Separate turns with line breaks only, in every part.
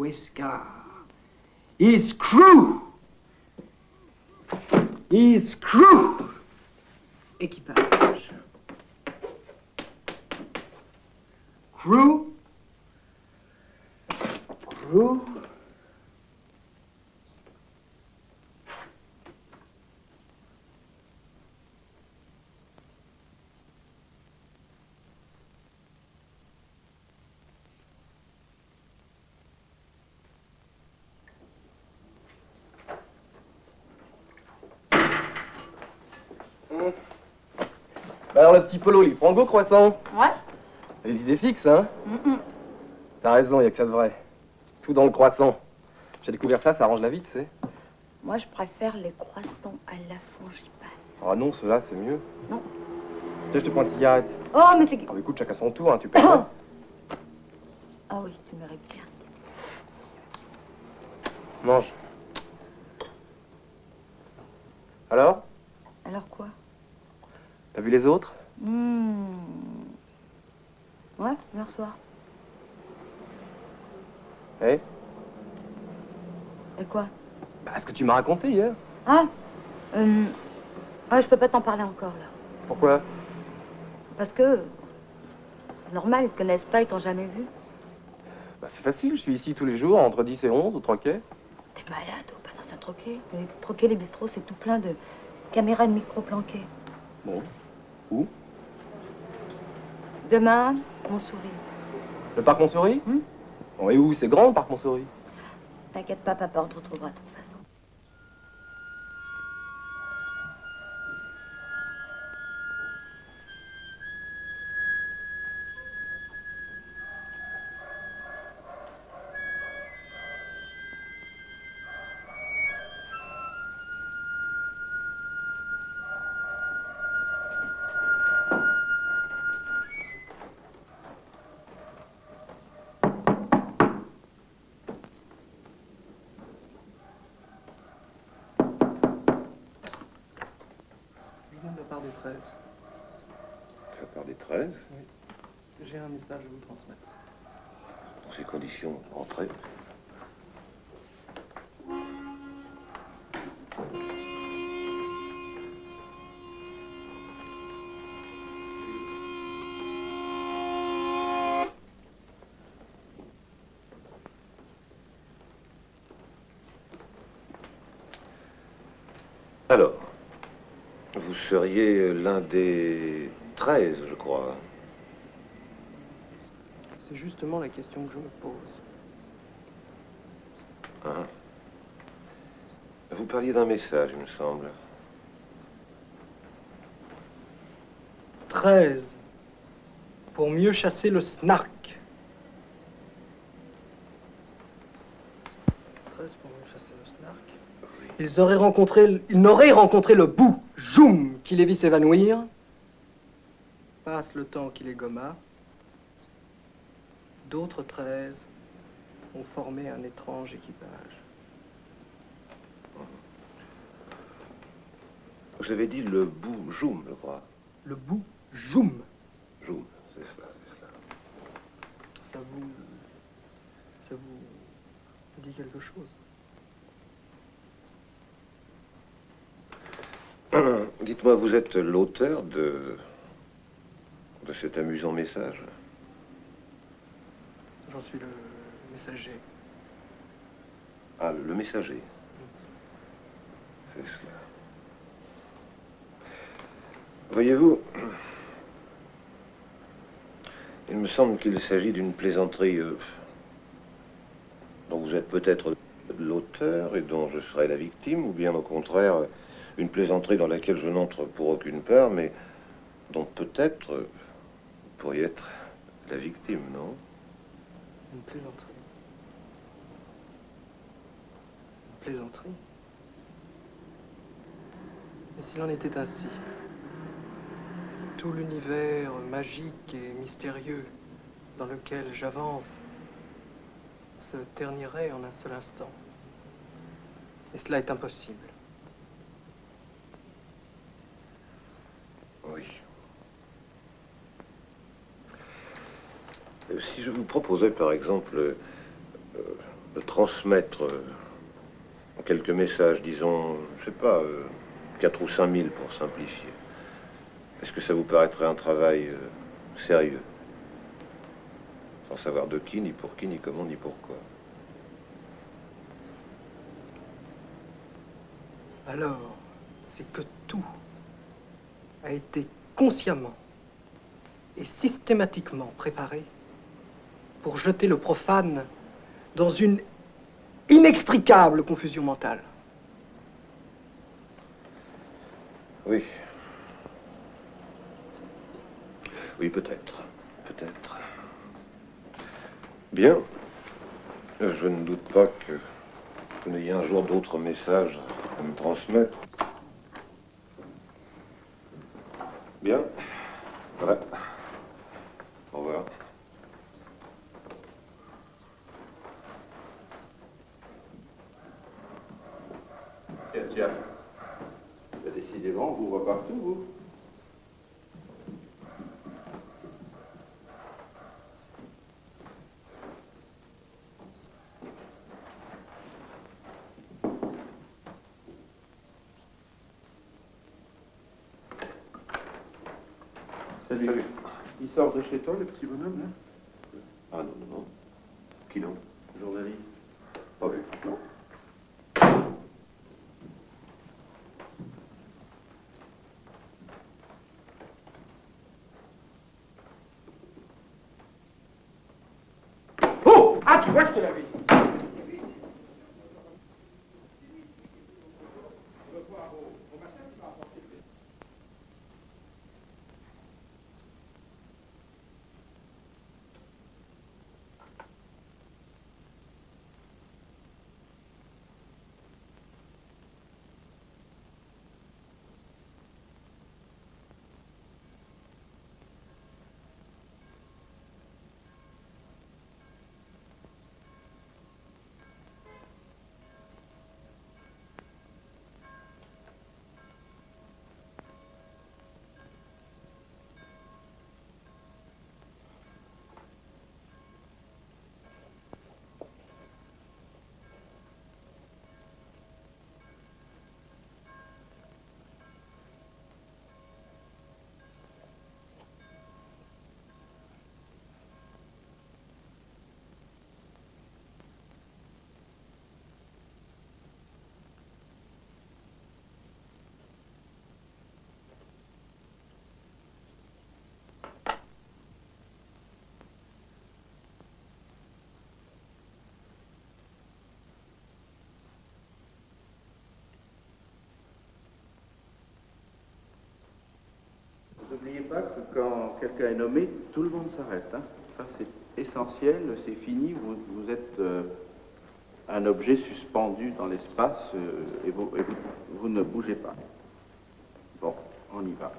Huescar. His crew. His crew. Équipage. Crew. Crew.
Alors le petit Polo, il prend le go croissant.
Ouais.
Les idées fixes, hein. T'as raison, il y a que ça de vrai. Tout dans le croissant. J'ai découvert ça, ça arrange la vie, tu sais.
Moi, je préfère les croissants à la frangipane.
Ah non, ceux-là, c'est mieux.
Non.
Tiens, je te prends une cigarette.
Oh, mais c'est...
Ah, mais écoute, chacun son tour, hein, tu perds.
Ah oui, tu mérites bien.
Mange. Alors?
Alors quoi?
T'as vu les autres?
Ouais, hier soir.
Eh?
Et quoi?
Bah, ce que tu m'as raconté hier.
Ah je peux pas t'en parler encore, là.
Pourquoi?
Parce que... Normal, ils te connaissent pas, ils t'ont jamais vu.
Bah, c'est facile, je suis ici tous les jours, entre 10 et 11, au troquet.
T'es malade ou pas dans un troquet? Les troquets, les bistrots, c'est tout plein de caméras de micro planquées.
Bon. Où?
Demain, Montsouris.
Le parc Montsouris? Bon, et où? C'est grand, le parc Montsouris?
T'inquiète pas, papa, on te retrouvera de toute façon.
Je viens de la part des 13.
De la part des 13?
Oui. J'ai un message à vous transmettre.
Dans ces conditions, entrez. Alors, vous seriez l'un des 13, je crois.
C'est justement la question que je me pose.
Hein? Vous parliez d'un message, il me semble.
13. Pour mieux chasser le snark. 13 pour mieux chasser le snark. Ils n'auraient rencontré le bout, Joum, qui les vit s'évanouir. Passe le temps qui les gomma. D'autres 13 ont formé un étrange équipage.
Vous avez dit le bout Joum, je crois.
Le bout, Joum.
Joum, c'est cela, c'est cela.
Ça vous dit quelque chose?
Dites-moi, vous êtes l'auteur de cet amusant message?
J'en suis le messager.
Ah, le messager. C'est cela. Voyez-vous, il me semble qu'il s'agit d'une plaisanterie dont vous êtes peut-être l'auteur et dont je serai la victime, ou bien au contraire, une plaisanterie dans laquelle je n'entre pour aucune part, mais dont peut-être vous pourriez être la victime, non?
Une plaisanterie. Une plaisanterie? Et s'il en était ainsi? Tout l'univers magique et mystérieux dans lequel j'avance se ternirait en un seul instant. Et cela est impossible.
Oui. Si je vous proposais, par exemple, de transmettre quelques messages, disons, je sais pas, 4 ou 5 000 pour simplifier. Est-ce que ça vous paraîtrait un travail sérieux? Sans savoir de qui, ni pour qui, ni comment, ni pourquoi.
Alors, c'est que tout a été consciemment et systématiquement préparé pour jeter le profane dans une inextricable confusion mentale.
Oui. Oui, peut-être. Peut-être. Bien. Je ne doute pas que vous n'ayez un jour d'autres messages à me transmettre. Bien. Ouais. Au revoir.
Tiens. Décidément, on vous voit partout, vous. Salut. Il sort de chez toi, le petit bonhomme, là?
Ah non, non, non. Qui donc?
Journaliste.
Pas vu. Non.
Oh! Ah, tu vois, je te l'avais dit. N'oubliez pas que quand quelqu'un est nommé, tout le monde s'arrête. Hein. Ça, c'est essentiel, c'est fini. Vous êtes un objet suspendu dans l'espace et vous ne bougez pas. Bon, on y va.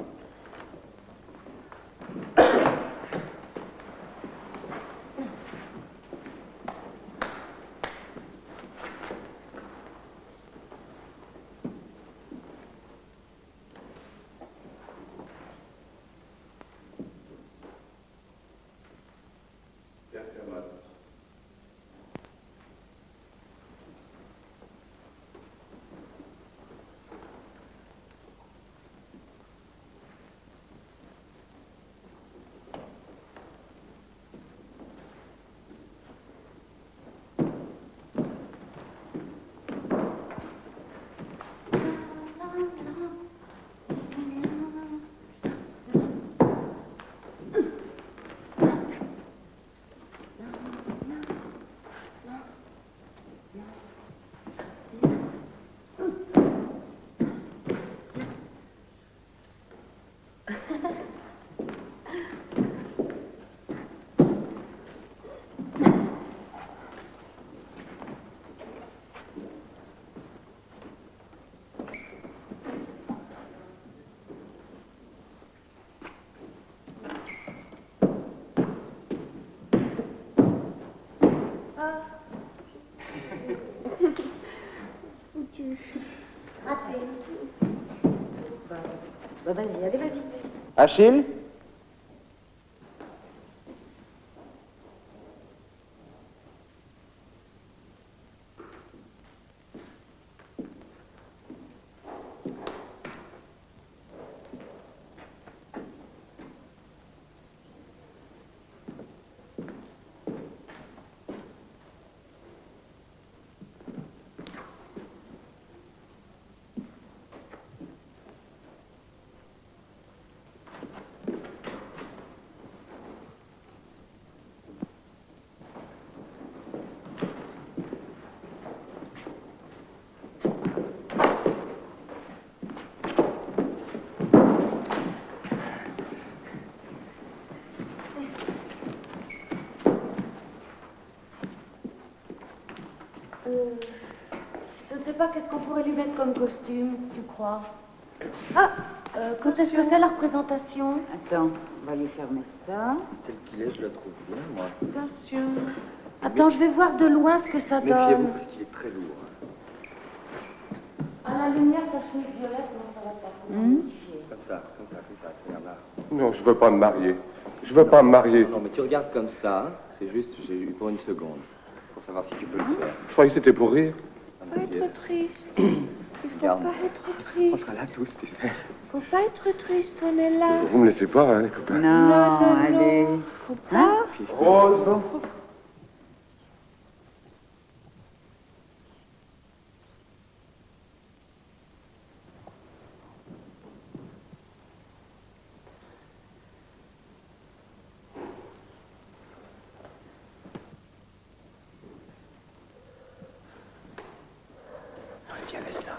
Bah vas-y, allez, vas-y.
Achille?
pas qu'est-ce qu'on pourrait lui mettre comme costume, tu crois? Ah, quand est-ce que c'est la représentation?
Attends, on va lui fermer ça.
Tel qu'il est, je le trouve bien, moi.
Attention. Attends, je vais voir de loin ce que ça donne.
Méfiez-vous parce qu'il est très lourd.
À la lumière, ça se met violet, comment ça va pas?
Comme ça, regarde là.
Non, je veux pas me marier. Je veux pas me marier.
Non, mais tu regardes comme ça, c'est juste, j'ai eu pour une seconde, pour savoir si tu peux le faire.
Je croyais que c'était pour rire.
Faut pas être triste. Il faut
Regarde.
pas être
On
triste.
sera là tous, tu sais.
Faut pas être triste, on est là.
Vous me laissez pas, hein, les copains.
Non, allez.
Faut pas.
Rose.
Viens, laisse-la.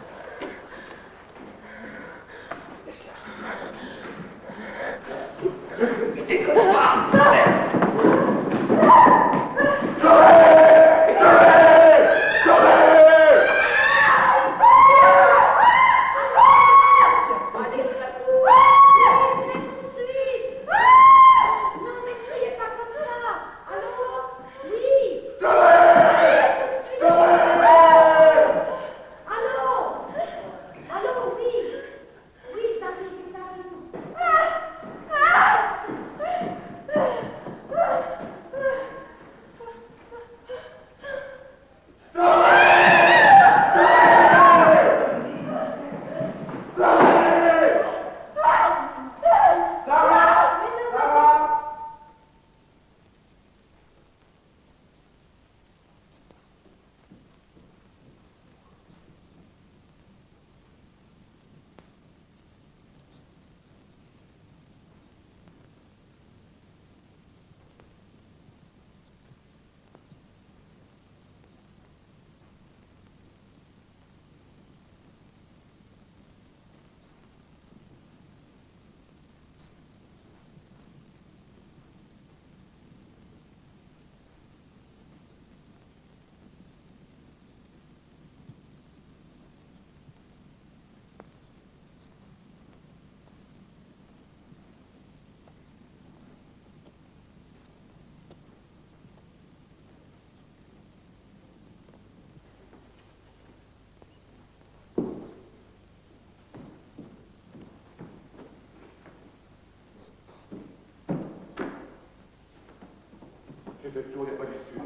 J'ai fait le tour, il n'y a pas d'issue.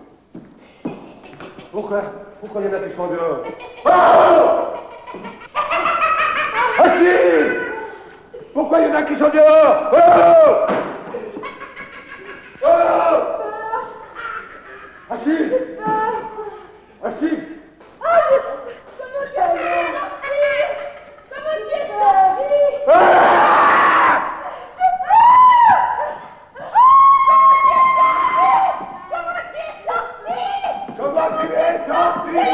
Pourquoi il y en a qui sont dehors? Oh! Achille! Pourquoi il y en a qui sont dehors? Oh! Oh! Achille! Achille! Comment tu es, tant pis!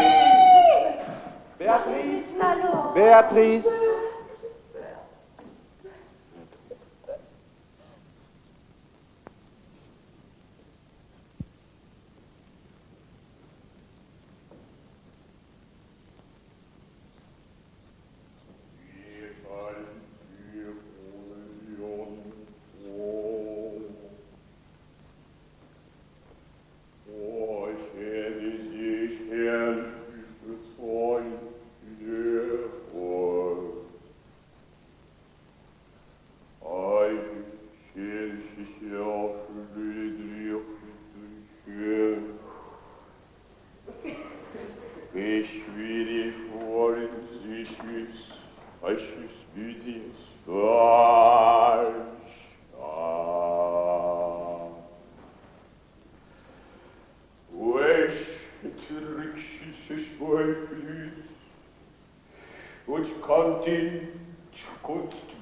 Béatrice! Béatrice!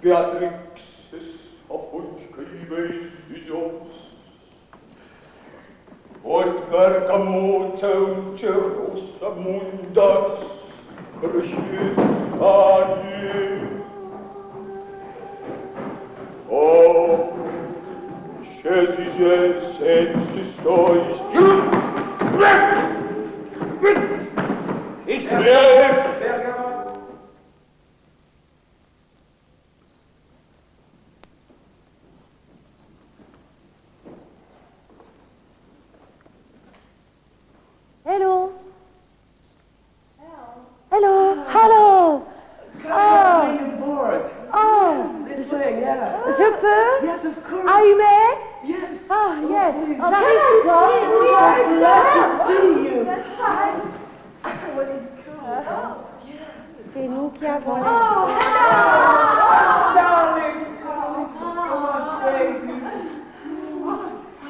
Beatrix apud scribeis visions, post bergamotem cerosa mundas crescit anie. O, cesis sensis stois, ich lebe!
of course.
Are you there?
Yes.
Oh, yes.
please.
Oh, Marie,
We are glad to see you.
That's fine.
What is cool.
C'est nous qui avons.
Oh, darling. Come on, baby.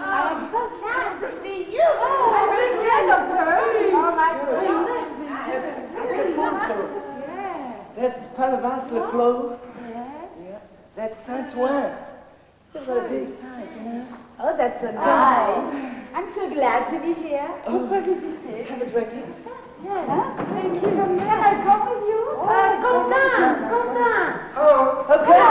I'm so sad to see you. Oh, I'm really glad of her. Oh, my goodness.
That's Acapulco. That's Palavas-le-Fleuve. Yeah. That's Saint-Ouen. They've got a big site, you know.
Oh, that's so nice. I'm so glad to be here. Pourquoi visiter?
Have a drink, yes.
Yes. Thank you very much. Can I come with you? Quentin.
Oh, okay.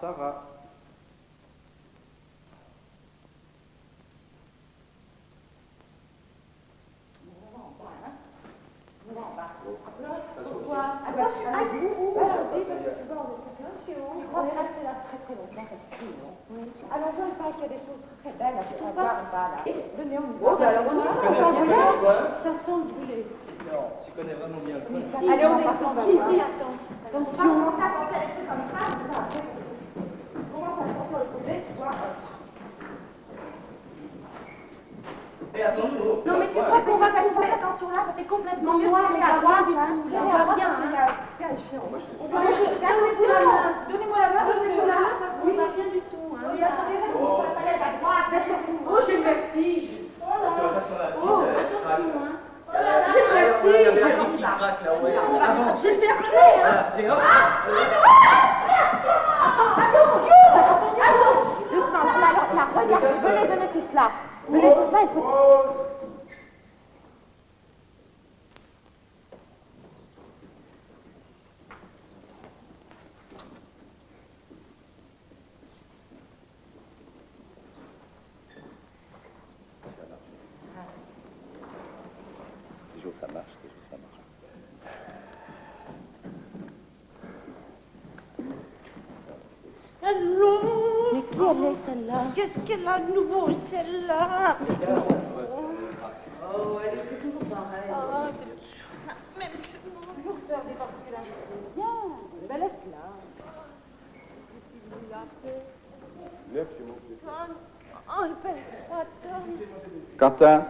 Ça va.
Alors, on voit qu'il y a des choses très belles à voir là. Venez, on y
Oh,
va.
bah alors, on y va.
Ça sent le boulet.
Non, tu connais vraiment bien le coin.
Allez, on descend, on va voir. Attends.
Et attends-nous.
Non, mais tu crois qu'on va faire attention là, ça fait complètement noir, mais à droite, du tout. On va bien, hein. Donnez-moi la main, donnez-moi la main, ça ne va bien du tout. Oui, attendez, on va aller à droite. Oh, j'ai le vertige. Oh, attention, hein. J'ai le vertige. J'ai le vertige. Attention. Doucement, là, regarde, venez tous là. Venez tous là, il faut...
Toujours ça marche, toujours ça marche.
Allons.
Mais qui elle est celle-là?
Qu'est-ce qu'elle a de nouveau, celle-là?
Oh, elle est toujours pareille.
Ah, c'est même
Toujours faire des particularités. Bien, ben laisse-la.
Oh, le père, c'est ça, Tom.
Quentin.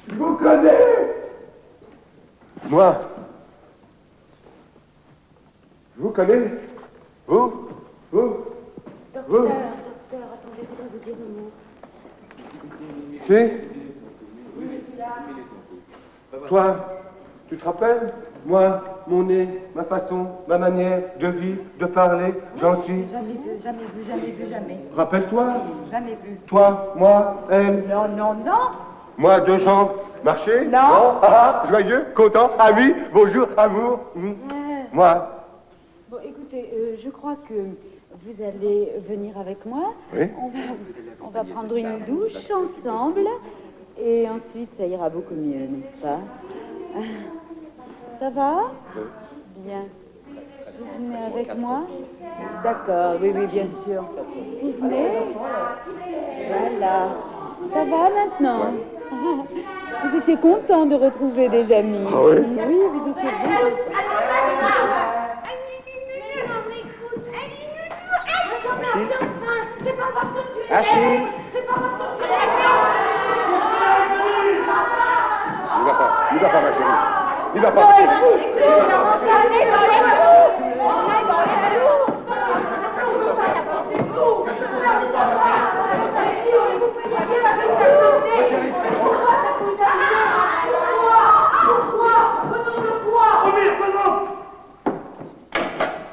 Je vous connais. Moi. Je vous connais. Vous.
Docteur, attendez, je dois vous dire un mot.
C'est toi, tu te rappelles? Moi, mon nez, ma façon, ma manière de vivre, de parler, gentil.
Jamais vu.
Rappelle-toi,
Jamais vu.
toi, moi, elle.
Non.
Moi, deux jambes, marcher?
Non.
Joyeux, content, ami, bonjour, amour. Moi.
Bon, écoutez, je crois que vous allez venir avec moi.
Oui.
On va prendre une douche ensemble. Et ensuite, ça ira beaucoup mieux, n'est-ce pas? Ça va? Bien. Vous venez avec moi? D'accord, oui, bien sûr. Vous venez? Voilà. Ça va maintenant? Vous étiez content de retrouver des amis?
Ah oui?
Oui, vous étiez bien.
Achille.
N'y va pas, ma chérie. N'y va pas.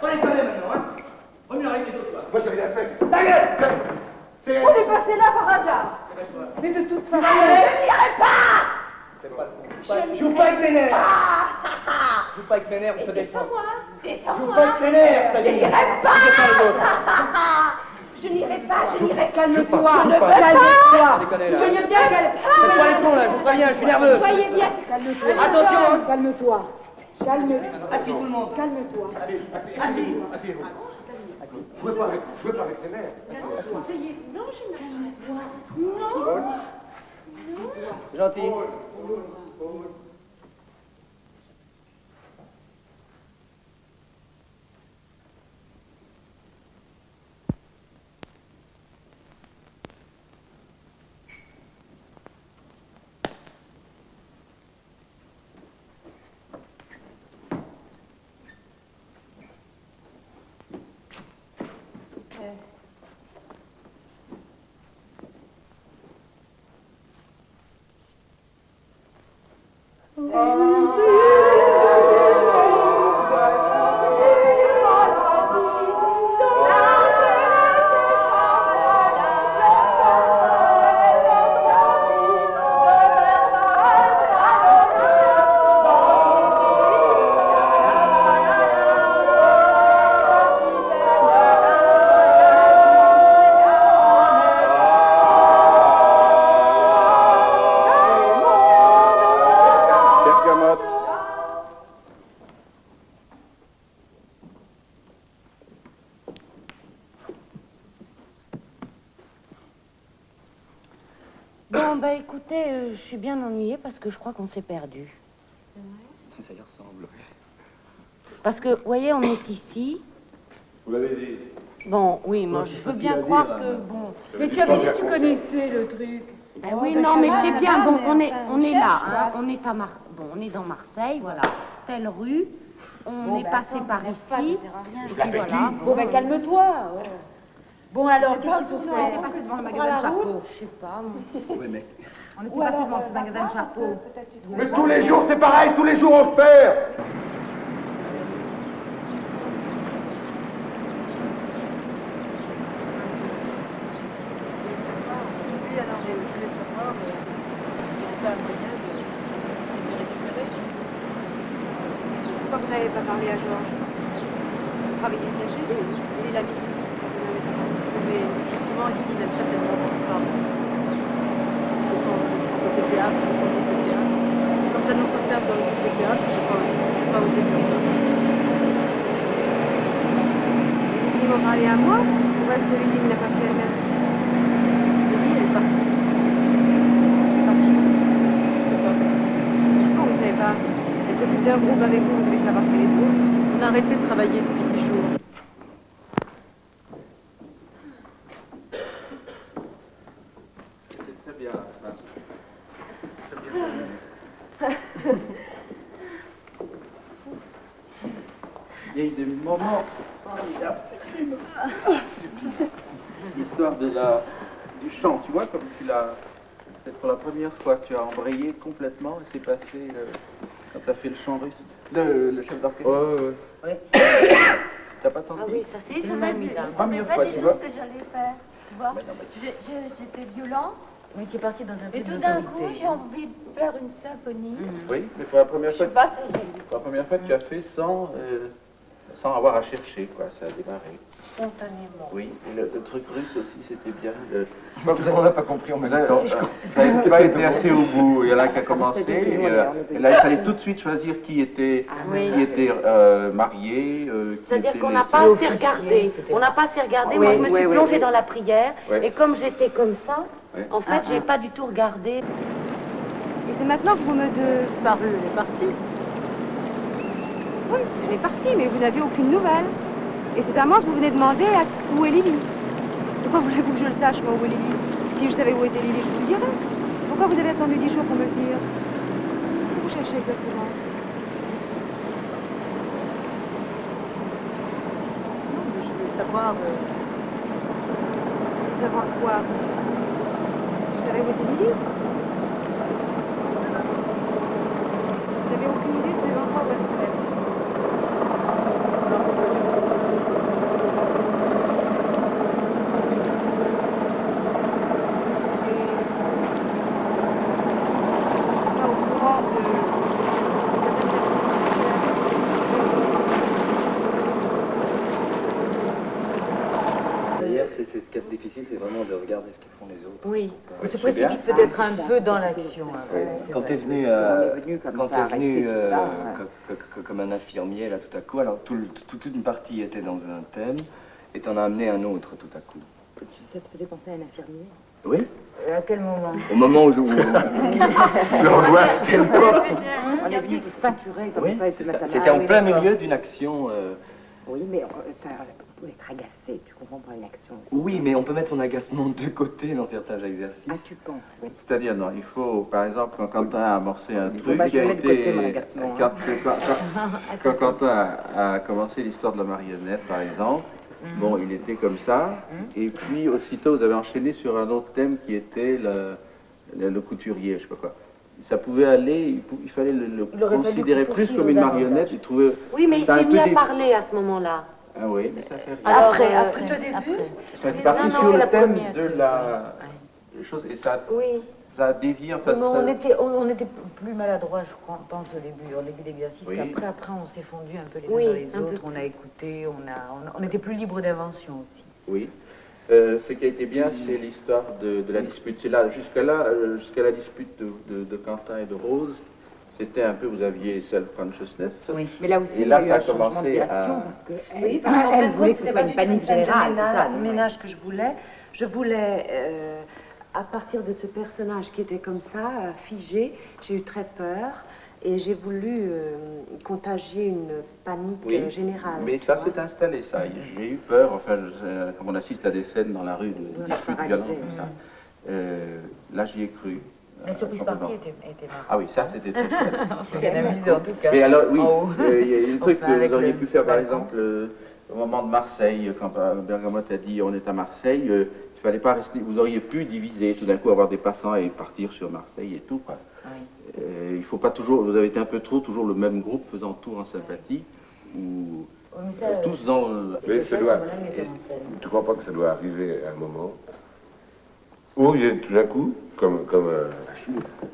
Pas les connaître maintenant, hein. Remets avec les deux, toi.
Moi, j'ai rien fait. Ta gueule! C'est...
On est passé là par hasard. Mais de toute façon, je n'irai pas.
Joue pas avec mes nerfs. Joue pas avec mes nerfs, je te descends. Joue pas avec mes nerfs,
Je n'irai pas. Je n'irai pas. Calme-toi.
Calme-toi.
Je veux bien qu'elle...
Faites pas les cons là, je vous préviens, je suis nerveux.
Soyez bien. Calme-toi.
Attention, hein.
Calme-toi. Calme-toi.
Assis tout le monde.
Calme-toi.
Assis.
Jouez pas avec ses mères.
Non, je n'ai pas. Non.
Gentil.
Bon, bah écoutez, je suis bien ennuyée parce que je crois qu'on s'est perdu.
Ça y ressemble.
Parce que, vous voyez, on est ici.
Vous l'avez dit.
Bon, oui, moi je veux bien croire que, bon...
Mais tu avais dit que tu connaissais le truc.
Ben oui, non, mais c'est bien, bon, on est là, hein, on est à bon, on est dans Marseille, voilà, telle rue, on est passé par ici, et puis voilà.
Bon, ben calme-toi. Bon, alors, qu'est-ce qu'il faut
On est
faire?
passé devant le magasin de chapeaux. Je sais pas, moi.
Oui, mais
On était passé devant ce magasin de chapeaux.
Mais tous les jours, c'est pareil, tous les jours on se perd.
Oui, alors je voulais savoir si on a un moyen de récupérer.
Pourquoi vous n'avez pas parlé à Georges? Vous travaillez bien chez lui, il est l'ami.
Mais justement, il aime pas tellement qu'on parle de son côté théâtre, de son côté théâtre. Comme ça nous concerne dans le côté théâtre, je n'ai pas osé dire ça.
Ils vont parler à moi? Ou est-ce que Lily n'a pas fait elle-même?
Lily, elle est partie. Elle est partie. Je sais pas.
Non, vous ne savez pas. Elle s'occupe d'un groupe avec vous, vous devez savoir ce qu'elle est pour.
On a arrêté de travailler depuis 10 jours.
c'est très bien. Il y a eu des moments formidables. L'histoire du chant, tu vois, comme tu l'as. C'est pour la première fois que tu as embrayé complètement et c'est passé quand tu as fait le chant russe. Le chef d'orchestre.
Ouais.
T'as pas senti?
Ah oui, ça c'est formidable.
Première fois, tu vois.
ce que j'allais faire, tu vois.
Mais non, mais
J'étais violente,
Oui, tu es parti dans un
et
truc
tout d'un coup,
d'autorité.
j'ai envie de faire une symphonie.
Oui, mais pour la première
Je
fois,
sais pas, ça j'ai
pour la première fois que tu as fait sans avoir à chercher, quoi. Ça a démarré.
spontanément.
Oui, et le truc russe aussi, c'était bien.
On n'a pas compris en même temps.
Ça n'a pas été assez au bout. Il y en a qui a commencé. Et là, il fallait tout de suite choisir qui était, marié.
C'est-à-dire qu'on n'a pas assez regardé. On n'a pas assez regardé. Moi, je me suis plongée dans la prière.
Ouais.
Et comme j'étais comme ça,
Ouais.
en fait, j'ai pas du tout regardé.
Et c'est maintenant que vous me de...
Disparu, elle est partie.
Oui, elle est partie, mais vous n'avez aucune nouvelle. Et c'est à moi que vous venez demander où est Lily. Pourquoi voulez-vous que je le sache, moi, où est Lily? Si je savais où était Lily, je vous le dirais. Pourquoi vous avez attendu 10 jours pour me le dire? Qu'est-ce que vous cherchez exactement?
Non, mais je voulais savoir.
Savoir quoi? Vous savez où était Lily? Vous n'avez aucune idée de l'endroit où elle se trouve? Pas au courant de certaines activités.
D'ailleurs, c'est ce qui est difficile, c'est vraiment de regarder ce que font les autres.
Oui.
C'est
précipite peut-être un peu dans l'action.
Quand tu es venu, comme un infirmier, là, tout à coup, alors toute une partie était dans un thème, et t'en as amené un autre tout à coup.
Ça te faisait penser à un infirmier?
Oui.
À quel moment?
Au moment où l'angoisse était
On est venu te ceinturer comme ça et se mettre à
C'était en plein milieu d'une action.
Oui, mais ça peut être agacé, tu comprends, par une action.
Oui, mais on peut mettre son agacement de côté dans certains exercices.
Ah, tu penses, oui.
C'est-à-dire, non, il faut, par exemple, quand Quentin a amorcé un truc
pas
qui a
mettre de côté mon
été...
agacement,
Quand Quentin a commencé l'histoire de la marionnette, par exemple, bon, il était comme ça, et puis aussitôt vous avez enchaîné sur un autre thème qui était le couturier, je sais pas quoi. Ça pouvait aller, il fallait le considérer plus comme une marionnette, il trouvait...
Oui, mais il s'est mis à parler à ce moment-là.
Ah oui, mais ça fait rien.
Après
le début.
Ça fait partie sur le thème de la chose, et ça a dévié, enfin...
On était plus maladroits, je crois, je pense, au début d'exercice, qu'après on s'est fondu un peu les uns dans les autres, on a écouté, on était plus libre d'invention aussi.
Oui. Ce qui a été bien, c'est l'histoire de la dispute. C'est là, jusqu'à la dispute de Quentin et de Rose, c'était un peu, vous aviez self-consciousness.
Oui, mais là aussi,
et là,
il y
ça
a
a
eu un changement de
commencé
direction,
à...
parce qu'elle voulait que ce soit une panique générale,
ménage que je voulais. Je voulais, à partir de ce personnage qui était comme ça, figé, j'ai eu très peur. Et j'ai voulu contagier une panique générale.
Mais ça s'est installé, ça. J'ai eu peur, enfin, comme on assiste à des scènes dans la rue de disputes violentes comme ça. Là, j'y ai cru.
La surprise partie était marrante.
Ah oui, ça, c'était très
bien amusé, en tout cas.
Mais alors, oui, il y a des trucs que vous auriez pu faire, par exemple, au moment de Marseille, quand Bergamote a dit on est à Marseille, il fallait pas rester, vous auriez pu diviser, tout d'un coup avoir des passants et partir sur Marseille et tout, quoi. Il faut pas toujours, vous avez été un peu trop toujours le même groupe faisant tour en sympathie, ou tous dans le...
Mais ça doit... Tu crois pas que ça doit arriver à un moment où il y a tout d'un coup, comme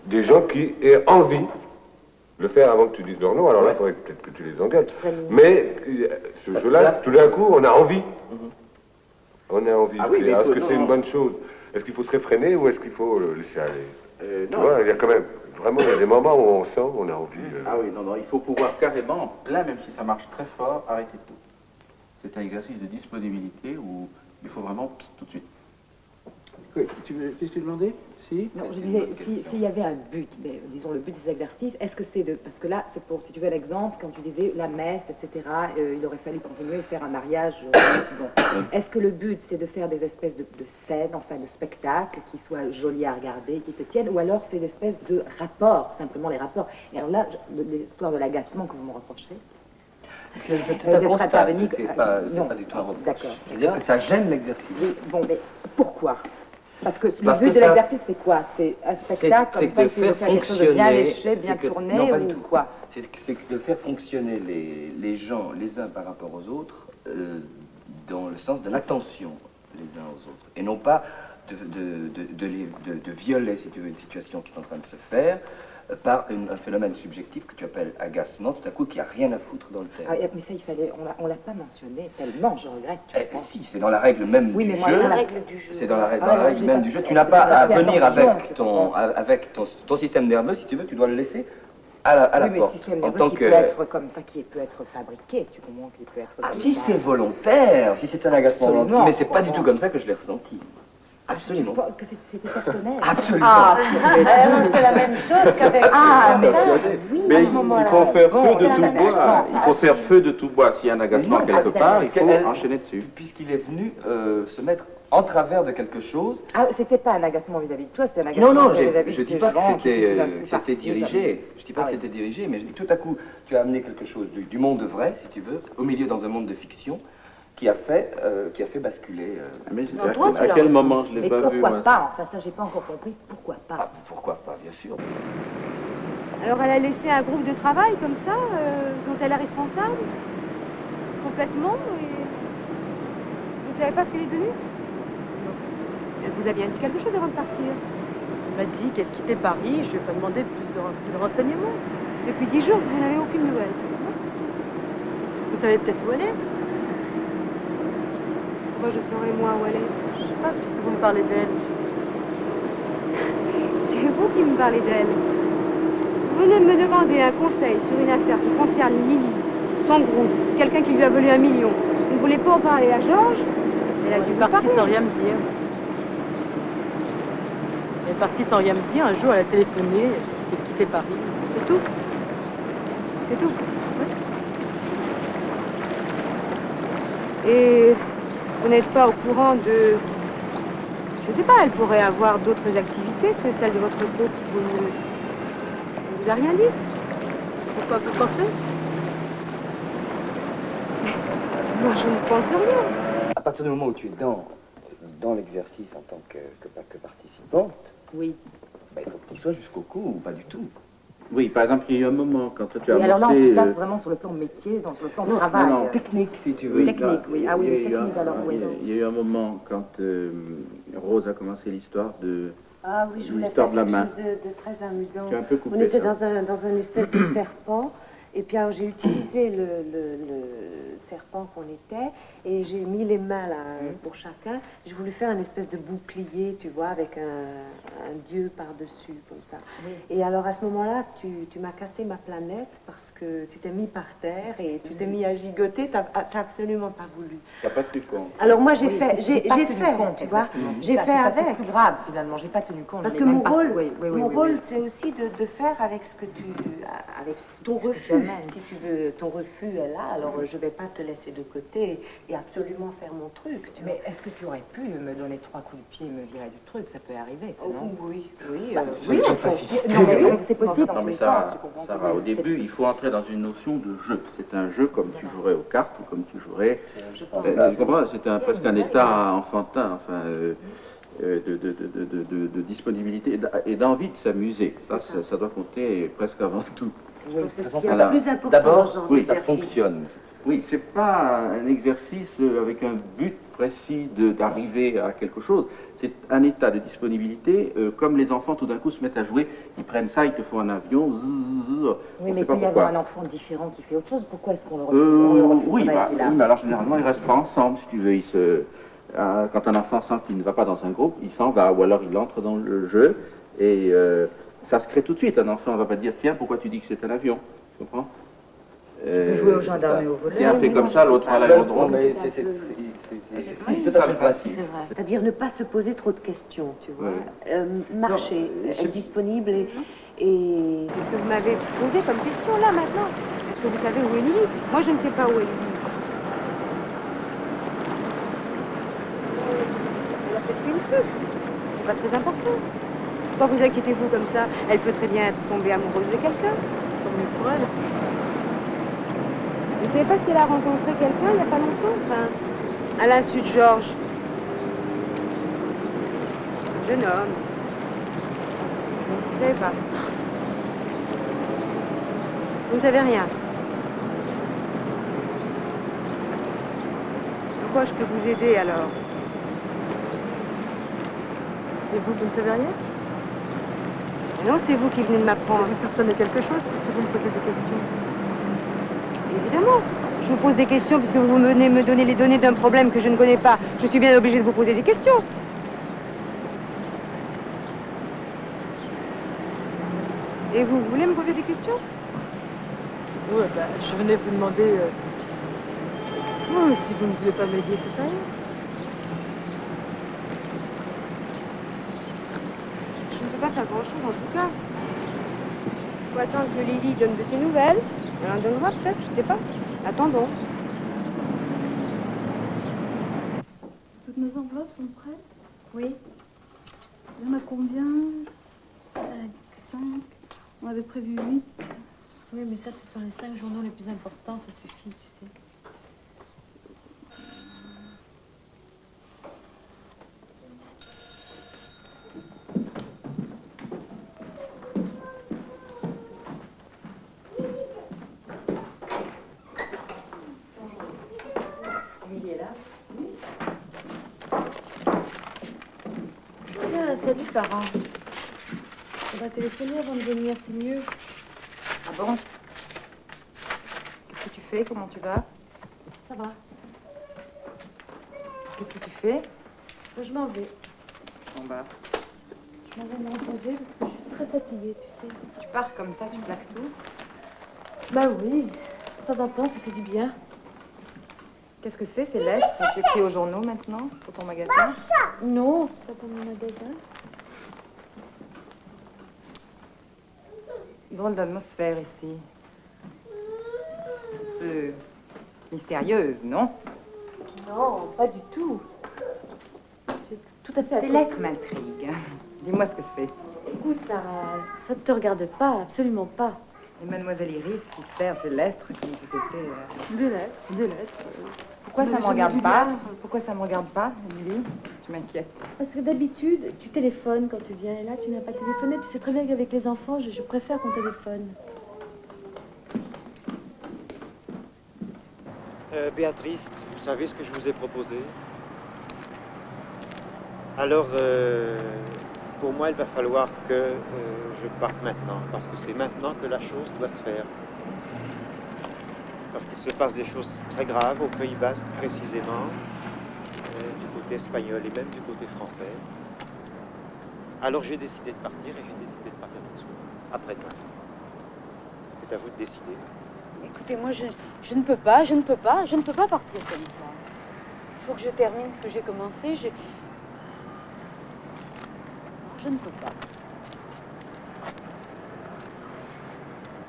des gens qui aient envie de le faire avant que tu dises leur nom, alors là, il faudrait peut-être que tu les engueules. Mais ce jeu-là, tout d'un coup, on a envie. On a envie. Est-ce que c'est une bonne chose? Est-ce qu'il faut se réfréner ou est-ce qu'il faut le laisser aller? Tu vois, il y a quand même... Vraiment, il y a des moments où on sent, on a envie...
Ah oui, non, il faut pouvoir carrément, en plein, même si ça marche très fort, arrêter tout. C'est un exercice de disponibilité où il faut vraiment tout de suite. Qu'est-ce que tu demandais? Si?
Non, je disais, s'il y avait un but, mais disons le but de ces exercices, est-ce que c'est de... Parce que là, c'est pour, si tu veux un exemple, quand tu disais la messe, etc., il aurait fallu continuer et faire un mariage. Est-ce que le but, c'est de faire des espèces de scènes, enfin de spectacles, qui soient jolis à regarder, qui se tiennent, ou alors c'est des espèces de rapports, simplement les rapports. Et alors là, l'histoire de l'agacement que vous me reprochez...
C'est un constat, c'est pas du tout un reproche.
D'accord.
C'est-à-dire que ça gêne l'exercice.
Oui, bon, mais pourquoi? Parce que le but de l'exercice, c'est quoi? C'est un spectacle, comme ça, il faut faire quelque chose de bien léché, bien tourné, ou quoi?
C'est de faire fonctionner les gens, les uns par rapport aux autres, dans le sens de l'attention les uns aux autres. Et non pas de violer, si tu veux, une situation qui est en train de se faire, par un phénomène subjectif que tu appelles agacement, tout à coup, qui n'a rien à foutre dans le thème.
Ah, mais ça, on l'a pas mentionné tellement, je regrette.
Si, c'est dans la règle même du jeu. C'est dans la règle même du jeu. Tu n'as pas
à
venir avec ton système nerveux, si tu veux, tu dois le laisser à la porte.
Mais le système nerveux qui peut être comme ça, qui peut être fabriqué, tu comprends, qui peut être...
Ah, si c'est volontaire, si c'est un agacement volontaire, mais c'est pas du tout comme ça que je l'ai ressenti. Absolument.
Que c'était personnel.
Absolument.
Ah,
c'est la même chose qu'avec...
Mais il faut faire feu de tout bois. Il faut faire feu de tout bois. S'il y a un agacement quelque part, il faut enchaîner dessus.
Puisqu'il est venu se mettre en travers de quelque chose.
Ah, c'était pas un agacement vis-à-vis de toi, c'était un agacement vis-à-vis de
je dis pas que c'était dirigé. Je dis pas que c'était dirigé, mais je dis que tout à coup, tu as amené quelque chose du monde vrai, si tu veux, au milieu dans un monde de fiction, qui a fait basculer.
Mais à quel moment je l'ai pas vu?
Pourquoi pas? Enfin, ça, j'ai pas encore compris. Pourquoi pas?
Ah, pourquoi pas, bien sûr.
Alors, elle a laissé un groupe de travail comme ça, dont elle est responsable, complètement, et vous ne savez pas ce qu'elle est devenue? Elle vous a bien dit quelque chose avant de partir.
Elle m'a dit qu'elle quittait Paris, je lui ai pas demandé plus de renseignements.
Depuis 10 jours, vous n'avez aucune nouvelle.
Vous savez peut-être où elle est?
Pourquoi je saurais, moi, où elle est?
Je sais pas, puisque vous me parlez d'elle.
C'est vous qui me parlez d'elle. Vous venez de me demander un conseil sur une affaire qui concerne Lily, son groupe, quelqu'un qui lui a volé 1 million. Vous ne voulez pas en parler à Georges? Elle a dû vous
partie
parler.
sans rien me dire. Elle est partie sans rien me dire. Un jour, elle a téléphoné et quitté Paris.
C'est tout? C'est tout? Oui. Et vous n'êtes pas au courant de... Je ne sais pas, elle pourrait avoir d'autres activités que celles de votre groupe. Vous ne vous a rien dit?
Pourquoi vous pensez?
Moi, je ne pense rien.
À partir du moment où tu es dans l'exercice en tant que participante,
oui.
Bah, il faut que tu y sois jusqu'au cou ou pas du tout.
Oui, par exemple, il y a eu un moment quand tu as
Oui, alors là, on
amorcé,
se place vraiment sur le plan métier, sur le plan travail.
non,
technique, si tu veux.
Technique, oui. Ah oui, technique, alors, oui.
Il y a eu un moment quand Rose a commencé l'histoire de...
Ah oui, je voulais
l'histoire
faire
de la
quelque
main.
chose de très amusant.
Tu as un peu coupé
On était
ça.
dans un espèce de serpent, et puis alors j'ai utilisé le serpent qu'on était, et j'ai mis les mains là pour chacun. J'ai voulu faire une espèce de bouclier, tu vois, avec un dieu par-dessus, comme ça. Oui. Et alors à ce moment-là, tu m'as cassé ma planète parce que tu t'es mis par terre et tu t'es mis à gigoter, t'as absolument pas voulu.
T'as pas tenu compte.
Alors moi j'ai fait,
compte,
tu vois, j'ai fait
C'est
avec.
plus grave finalement, j'ai pas tenu compte.
Parce
je
que
l'ai
mon
même pas-
rôle,
oui,
rôle c'est aussi de faire avec ce que avec ton refus. Si tu veux, ton refus est là, alors je vais pas te laisser de côté et absolument faire mon truc. Tu vois.
Mais est-ce que tu aurais pu me donner 3 coups de pied et me virer du truc? Ça peut arriver, ça, non?
Oui, oui,
oui,
non, mais oui, c'est possible.
Non, mais ça va. Au début, il faut entrer dans une notion de jeu. C'est un jeu comme tu jouerais aux cartes ou comme tu jouerais... Tu comprends? C'est presque un état enfantin, enfin... de disponibilité et d'envie de s'amuser. Ça doit compter presque avant tout.
Oui, c'est ce qui est le plus important.
D'abord, oui, ça
exercice.
fonctionne.
Oui, c'est pas un exercice avec un but précis d'arriver à quelque chose. C'est un état de disponibilité, comme les enfants tout d'un coup se mettent à jouer, ils prennent ça, ils te font un avion,
oui, mais il peut y avoir un enfant différent qui fait autre chose. Pourquoi est-ce qu'on le refuse?
Oui, mais alors généralement ils restent pas ensemble, si tu veux. Quand un enfant sent qu'il ne va pas dans un groupe, il s'en va, ou alors il entre dans le jeu, et ça se crée tout de suite. Un enfant ne va pas dire, tiens, pourquoi tu dis que c'est un avion? Tu comprends?
Tu peux jouer aux gendarmes et aux voleurs.
Si un fait comme ça, l'autre va à l'aérodrome.
C'est tout à fait le principe.
C'est vrai. C'est-à-dire ne pas se poser trop de questions, tu vois. Marcher, être disponible et...
Qu'est-ce que vous m'avez posé comme question là maintenant? Est-ce que vous savez où est Lily? Moi je ne sais pas où est Lily. Elle a peut-être fait une fugue. C'est pas très important. Pourquoi vous inquiétez-vous comme ça? Elle peut très bien être tombée amoureuse de quelqu'un.
Tant mieux pour elle.
Vous ne savez pas si elle a rencontré quelqu'un il n'y a pas longtemps? Enfin, à l'insu de Georges. Un jeune homme. Vous ne savez pas. Vous ne savez rien. Pourquoi je peux vous aider alors?
Et vous ne savez rien?
Non, c'est vous qui venez de m'apprendre.
Vous soupçonnez quelque chose puisque vous me posez des questions?
Évidemment. Je vous pose des questions puisque vous venez me donner les données d'un problème que je ne connais pas. Je suis bien obligée de vous poser des questions. Et vous voulez me poser des questions?
Oui, je venais vous demander... si vous ne voulez pas m'aider, c'est ça?
Je ne peux pas faire grand-chose en tout cas. Il faut attendre que Lily donne de ses nouvelles. Elle en donnera peut-être, je ne sais pas. Attendons.
Toutes nos enveloppes sont prêtes?
Oui.
Il y en a combien? 5. On avait prévu 8.
Oui, mais ça, c'est pour les 5 journaux les plus importants, ça suffit, tu sais.
Il est là? Oui.
Tiens, salut Sarah. On va téléphoner avant de venir, c'est mieux.
Ah bon? Qu'est-ce que tu fais? Comment tu vas?
Ça va.
Qu'est-ce que tu fais?
Je m'en vais.
Bon bah,
Je m'en vais me reposer parce que je suis très fatiguée, tu sais.
tu pars comme ça, tu plaques tout.
Bah oui, de temps en temps, ça fait du bien.
Qu'est-ce que c'est, ces lettres? Tu écris aux journaux maintenant, pour ton magasin?
Non, c'est pas pour mon magasin.
Drôle d'atmosphère ici. Un peu mystérieuse, non?
Non, pas du tout. C'est tout à fait...
Ces lettres m'intriguent. Dis-moi ce que c'est.
Écoute, Sarah, ça ne te regarde pas, absolument pas.
Et Mademoiselle Iris qui sert ces lettres comme si c'était...
Des lettres, des lettres.
Pourquoi ça me regarde pas? Pourquoi ça me regarde pas, Émilie? Tu m'inquiètes.
Parce que d'habitude, tu téléphones quand tu viens. Et là, tu n'as pas téléphoné. Tu sais très bien qu'avec les enfants, je préfère qu'on téléphone.
Béatrice, vous savez ce que je vous ai proposé? Alors, pour moi, il va falloir que je parte maintenant, parce que c'est maintenant que la chose doit se faire. Parce qu'il se passe des choses très graves au Pays Basque, précisément, du côté espagnol et même du côté français. Alors j'ai décidé de partir et j'ai décidé de partir tout de suite, après-demain. C'est à vous de décider.
Écoutez, moi, je ne peux pas partir comme ça. Il faut que je termine ce que j'ai commencé. Je ne peux pas.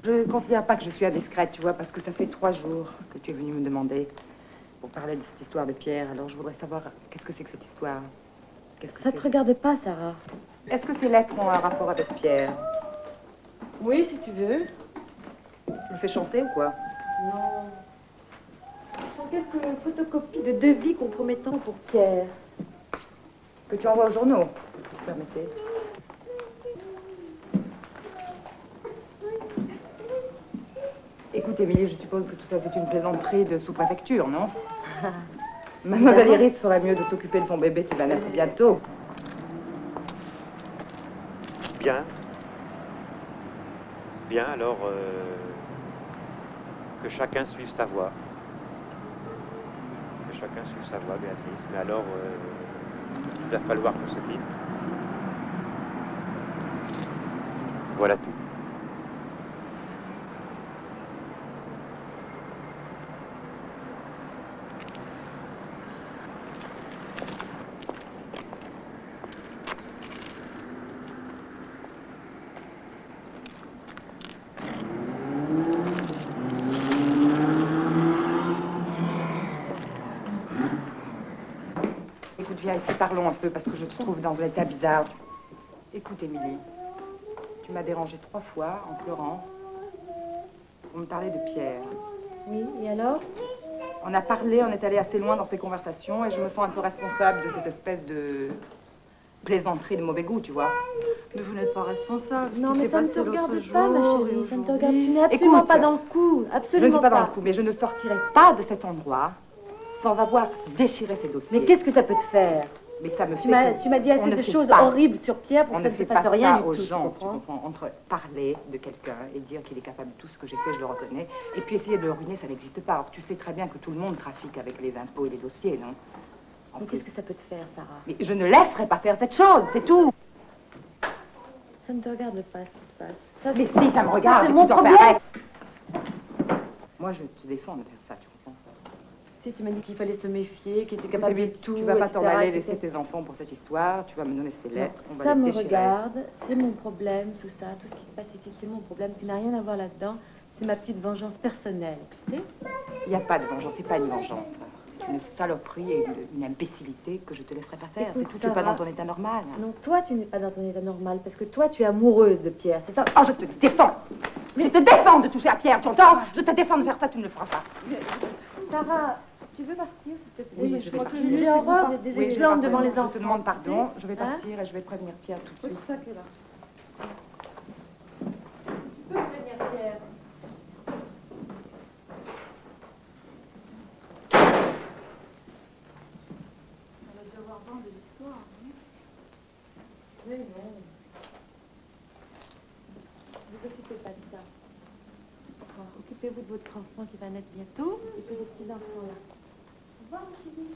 Je ne considère pas que je suis indiscrète, tu vois, parce que ça fait 3 jours que tu es venu me demander pour parler de cette histoire de Pierre. Alors, je voudrais savoir, qu'est-ce que c'est que cette histoire?
Ça te regarde pas, Sarah.
Est-ce que ces lettres ont un rapport avec Pierre?
Oui, si tu veux.
Tu le fais chanter ou quoi?
Non. Ce sont quelques photocopies de devis compromettants pour Pierre.
Que tu envoies aux journaux, si vous permettez. Écoute, Émilie, je suppose que tout ça, c'est une plaisanterie de sous-préfecture, non? Mademoiselle Iris ferait mieux de s'occuper de son bébé qui va naître bientôt.
Bien. Bien, alors, que chacun suive sa voie. Que chacun suive sa voie, Béatrice. Mais alors, il va falloir qu'on se quitte. Voilà tout.
Viens ici, parlons un peu, parce que je te trouve dans un état bizarre. Écoute, Émilie, tu m'as dérangée 3 fois en pleurant pour me parler de Pierre.
Oui, et alors?
On a parlé, on est allé assez loin dans ces conversations et je me sens un peu responsable de cette espèce de plaisanterie de mauvais goût, tu vois.
Mais vous n'êtes pas responsable.
Non, mais ça ne te regarde pas, ma chérie. Ça ne te regarde. Tu n'es absolument pas dans le coup. Absolument
je ne suis pas
pas
dans le coup, mais je ne sortirai pas de cet endroit sans avoir déchiré ces dossiers.
Mais qu'est-ce que ça peut te faire?
Mais ça me fait
Tu m'as dit assez de choses horribles sur Pierre pour que ça ne te fasse rien du tout,
tu comprends? Entre parler de quelqu'un et dire qu'il est capable de tout ce que j'ai fait, je le reconnais, et puis essayer de le ruiner, ça n'existe pas. Or, tu sais très bien que tout le monde trafique avec les impôts et les dossiers, non?
Mais qu'est-ce que ça peut te faire, Sarah?
Mais je ne laisserai pas faire cette chose, c'est tout.
Ça ne te regarde pas, ce qui se passe.
Ça, mais si, ça me regarde.
C'est mon problème.
Moi, je te défends de faire ça, tu comprends?
Si tu m'as dit qu'il fallait se méfier, qu'il était capable de tout,
tu vas pas t'en aller
etc.
laisser tes enfants pour cette histoire, tu vas me donner ces lettres, on va
ça
les
me
déchirer.
regarde, c'est mon problème, tout ça, tout ce qui se passe ici, c'est mon problème, tu n'as rien à voir là-dedans, c'est ma petite vengeance personnelle, tu sais?
Il n'y a pas de vengeance, c'est pas une vengeance. C'est une saloperie et une imbécilité que je te laisserai pas faire. C'est tout, tu n'es pas dans ton état normal.
Non, toi, tu n'es pas dans ton état normal, parce que toi, tu es amoureuse de Pierre, c'est ça?
Oh, je te défends! Je te défends de toucher à Pierre, tu entends? Je te défends de faire ça, tu ne le feras pas.
Sarah, tu veux partir, s'il te plaît?
Oui, je vais partir.
J'ai horreur des exemples devant les enfants.
Je te demande pardon, je vais partir et je vais prévenir Pierre tout de suite.
C'est ça que là. Tu peux prévenir Pierre.
On va devoir vendre de l'histoire, oui.
Mais non. Vous occupez pas de ça. Occupez-vous de votre enfant qui va naître bientôt et puis des petits enfants là. Au revoir, ma chérie.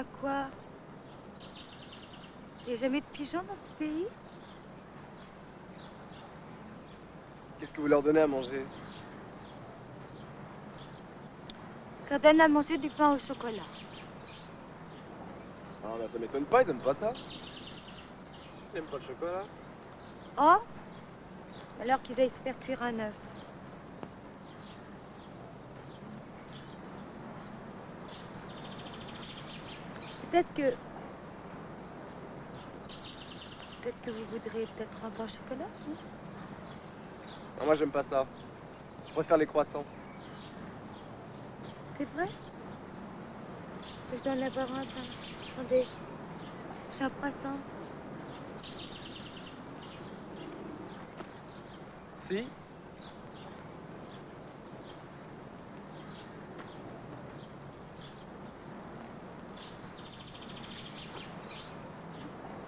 Bah quoi? Il n'y a jamais de pigeons dans ce pays?
Qu'est-ce que vous leur donnez à manger?
Je leur donne à manger du pain au chocolat.
Ah, bah, ça m'étonne pas, ils donnent pas ça. Ils n'aiment pas le chocolat.
Oh? Alors qu'ils aillent se faire cuire un œuf. Peut-être que vous voudrez peut-être un pain au chocolat, non?
Non, moi j'aime pas ça. Je préfère les croissants.
C'est vrai? Je dois en avoir un pain. Attendez, j'ai un croissant.
Si?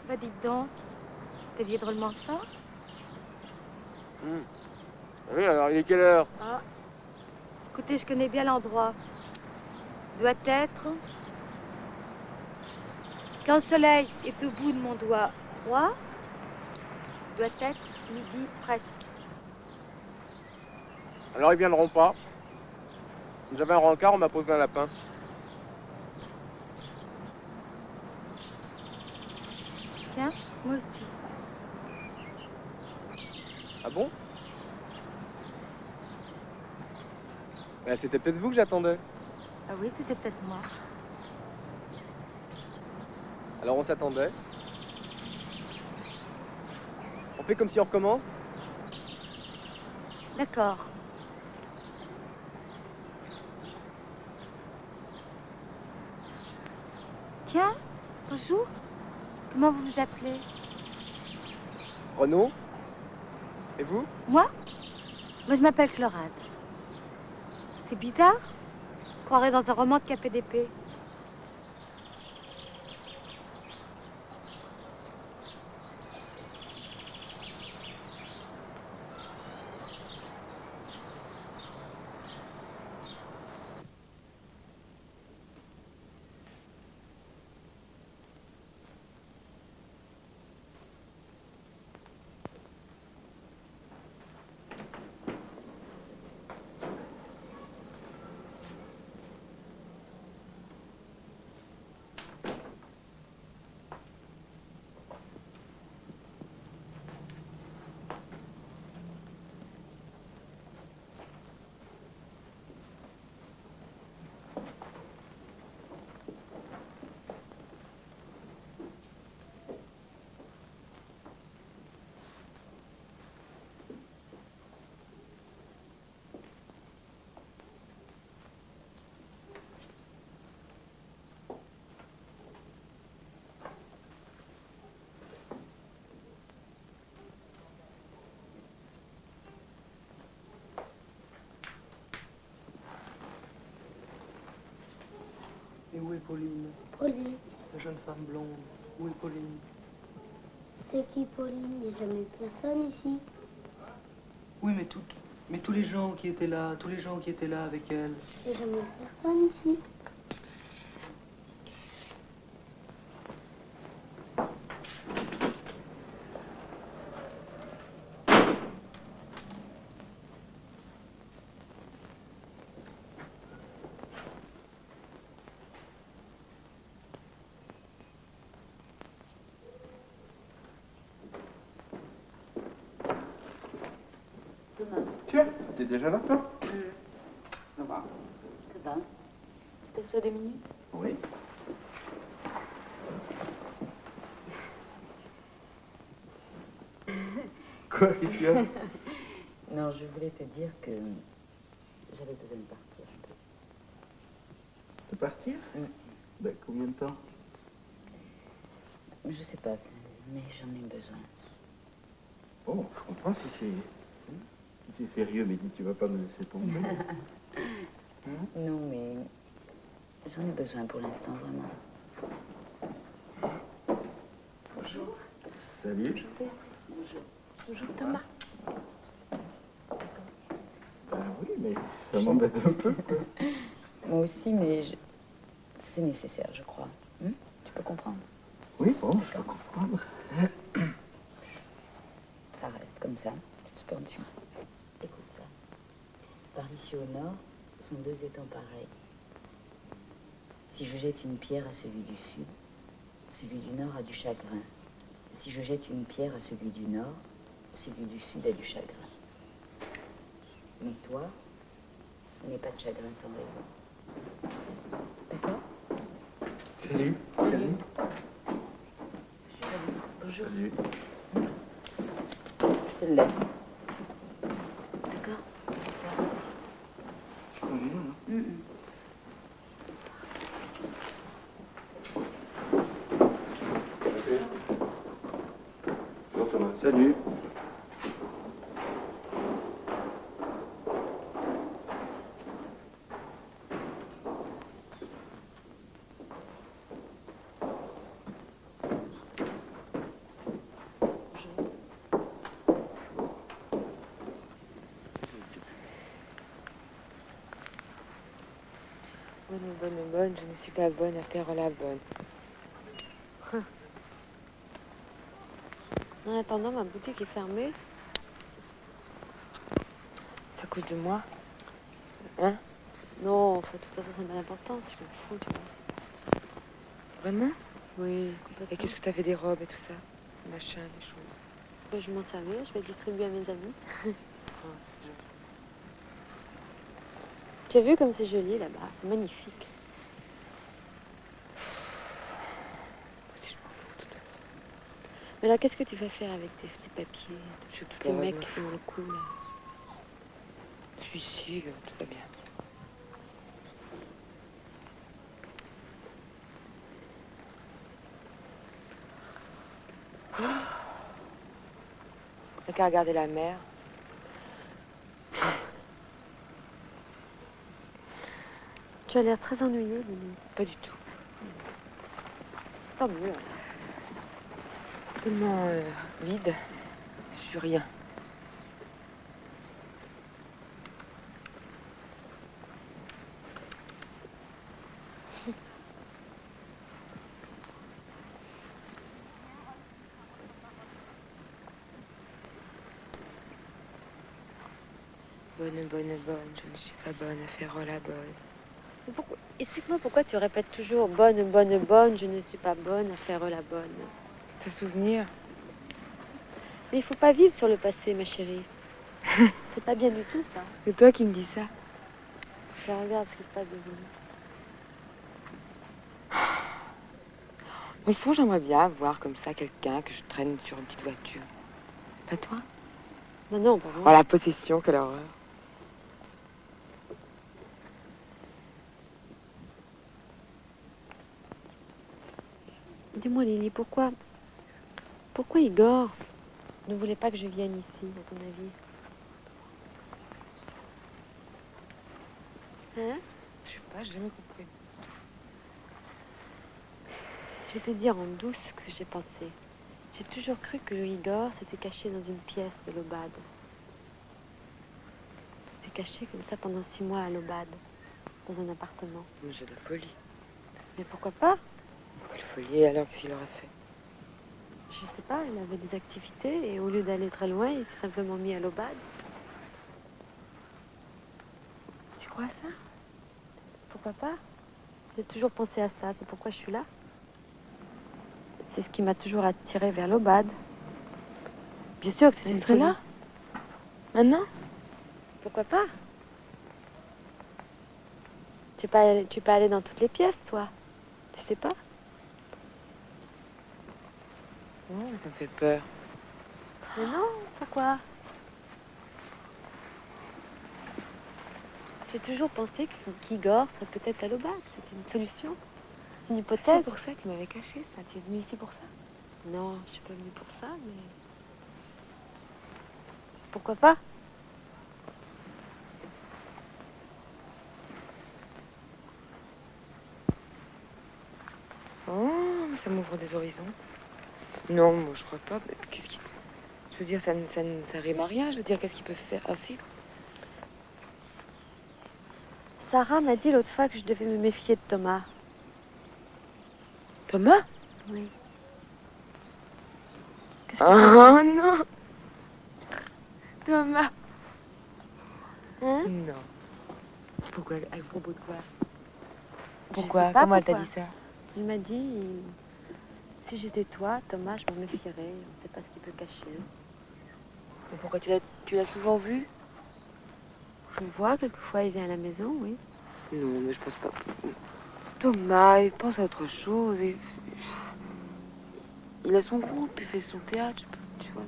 Bah dites donc, t'es vieux drôlement fort?
Oui, alors il est quelle heure?
Ah, écoutez, je connais bien l'endroit. Doit être... Quand le soleil est au bout de mon doigt droit, doit être midi presque.
Alors ils viendront pas. J'avais un rencard, on m'a posé un lapin.
Tiens, moi aussi.
Ah bon? Ben, c'était peut-être vous que j'attendais.
Ah oui, c'était peut-être moi.
Alors on s'attendait. On fait comme si on recommence?
D'accord. Tiens, bonjour. Comment vous vous appelez?
Renaud? Et vous?
Moi? Moi, je m'appelle Chlorinde. C'est bizarre. Je croirais dans un roman de KPDP.
Et où est Pauline?
Pauline.
La jeune femme blonde. Où est Pauline?
C'est qui Pauline? Il n'y a jamais personne ici.
Oui, mais tous les gens qui étaient là, avec elle.
Il n'y a jamais personne ici.
Tiens, t'es déjà là, toi?
Ça va. Ça va. Je t'assois 2 minutes?
Oui. Quoi, qu'est-ce qu'il y a?
Non, je voulais te dire que j'avais besoin de partir un peu.
De partir? Ben, combien de temps?
Je sais pas, mais j'en ai besoin.
Bon, je comprends si c'est sérieux, mais dis, tu vas pas me laisser tomber.
Non, mais j'en ai besoin pour l'instant, vraiment.
Bonjour. Salut.
Bonjour. Bonjour, Thomas.
Ben oui, mais ça m'embête un peu, quoi.
Moi aussi, mais c'est nécessaire, je crois. peux comprendre.
Oui, bon, je peux comprendre.
Ça reste comme ça, suspension. Écoute ça. Par ici au nord, sont deux étangs pareils. Si je jette une pierre à celui du sud, celui du nord a du chagrin. Si je jette une pierre à celui du nord, celui du sud a du chagrin. Mais toi, n'aie pas de chagrin sans raison. D'accord?
Salut. Salut.
Bonjour.
Salut.
Je te le laisse. D'accord?
Je conduis, non?
Bonjour Thomas.
Salut.
Bonne, je ne suis pas bonne à faire la bonne.
En attendant, ma boutique est fermée.
C'est à cause de moi? Hein?
Non, enfin, de toute façon, ça n'a pas d'importance, je m'en fous, tu vois.
Vraiment?
Oui,
Et
complètement.
qu'est-ce que tu avais des robes et tout ça? Des machins, des choses.
Je m'en servir, je vais distribuer à mes amis. Tu as vu comme c'est joli là-bas? C'est magnifique. Mais là, qu'est-ce que tu vas faire avec tes papiers? Tous les mecs qui sont dans le coup, là.
Je suis ici, tout va bien. T'as qu'à regarder la mer.
Tu as l'air très ennuyée, Lily.
Pas du tout.
Tant mieux.
Tellement vide. Je suis rien. Bonne, je ne suis pas bonne à faire la bonne.
Explique-moi pourquoi tu répètes toujours bonne, je ne suis pas bonne à faire la bonne.
Tes souvenirs?
Mais il faut pas vivre sur le passé, ma chérie. C'est pas bien du tout, ça.
C'est toi qui me dis ça.
Je regarde ce qui se passe devant nous.
Au fond, j'aimerais bien voir comme ça quelqu'un que je traîne sur une petite voiture. Pas toi?
Mais non, pas moi.
Oh, la possession, quelle horreur.
Dis-moi, Lily, pourquoi Igor ne voulait pas que je vienne ici, à ton avis? Hein?
Je sais pas, j'ai jamais compris.
Je vais te dire en douce ce que j'ai pensé. J'ai toujours cru que le Igor s'était caché dans une pièce de l'Aubade. Il s'est caché comme ça pendant 6 mois à l'Aubade, dans un appartement.
Mais j'ai de la folie.
Mais pourquoi pas?
Quelle folie, alors qu'est-ce qu'il aurait fait?
Je sais pas, il avait des activités et au lieu d'aller très loin, il s'est simplement mis à l'Aubade.
Tu crois ça?
Pourquoi pas? J'ai toujours pensé à ça, c'est pourquoi je suis là. C'est ce qui m'a toujours attirée vers l'Aubade. Bien sûr que c'est une
serais
folie.
là? Maintenant?
Pourquoi pas? Tu es pas allé dans toutes les pièces, toi? Tu sais pas?
Non, ça me fait peur.
Mais non, pourquoi? J'ai toujours pensé qu'Igor serait peut-être à l'Aubade. C'est une solution. C'est une hypothèse.
C'est pour ça que tu m'avais caché ça. Tu es venu ici pour ça?
Non, je suis pas venue pour ça, mais... Pourquoi pas?
Oh, ça m'ouvre des horizons. Non, moi je crois pas. Qu'est-ce qui... Je veux dire, ça rime à rien. Je veux dire, qu'est-ce qu'ils peuvent faire? Ah si.
Sarah m'a dit l'autre fois que je devais me méfier de Thomas.
Thomas?
Oui.
Oh non! Thomas!
Hein?
Non. Pourquoi? À propos de quoi?
Je
Pourquoi?
sais pas
Comment elle t'a
pourquoi.
dit ça?
Il m'a dit, si j'étais toi, Thomas, je m'en méfierais. On ne sait pas ce qu'il peut cacher.
Mais pourquoi tu l'as souvent vu?
Je le vois, quelquefois, il vient à la maison, oui.
Non, mais je pense pas. Thomas, il pense à autre chose. Il a son groupe, il fait son théâtre, tu vois.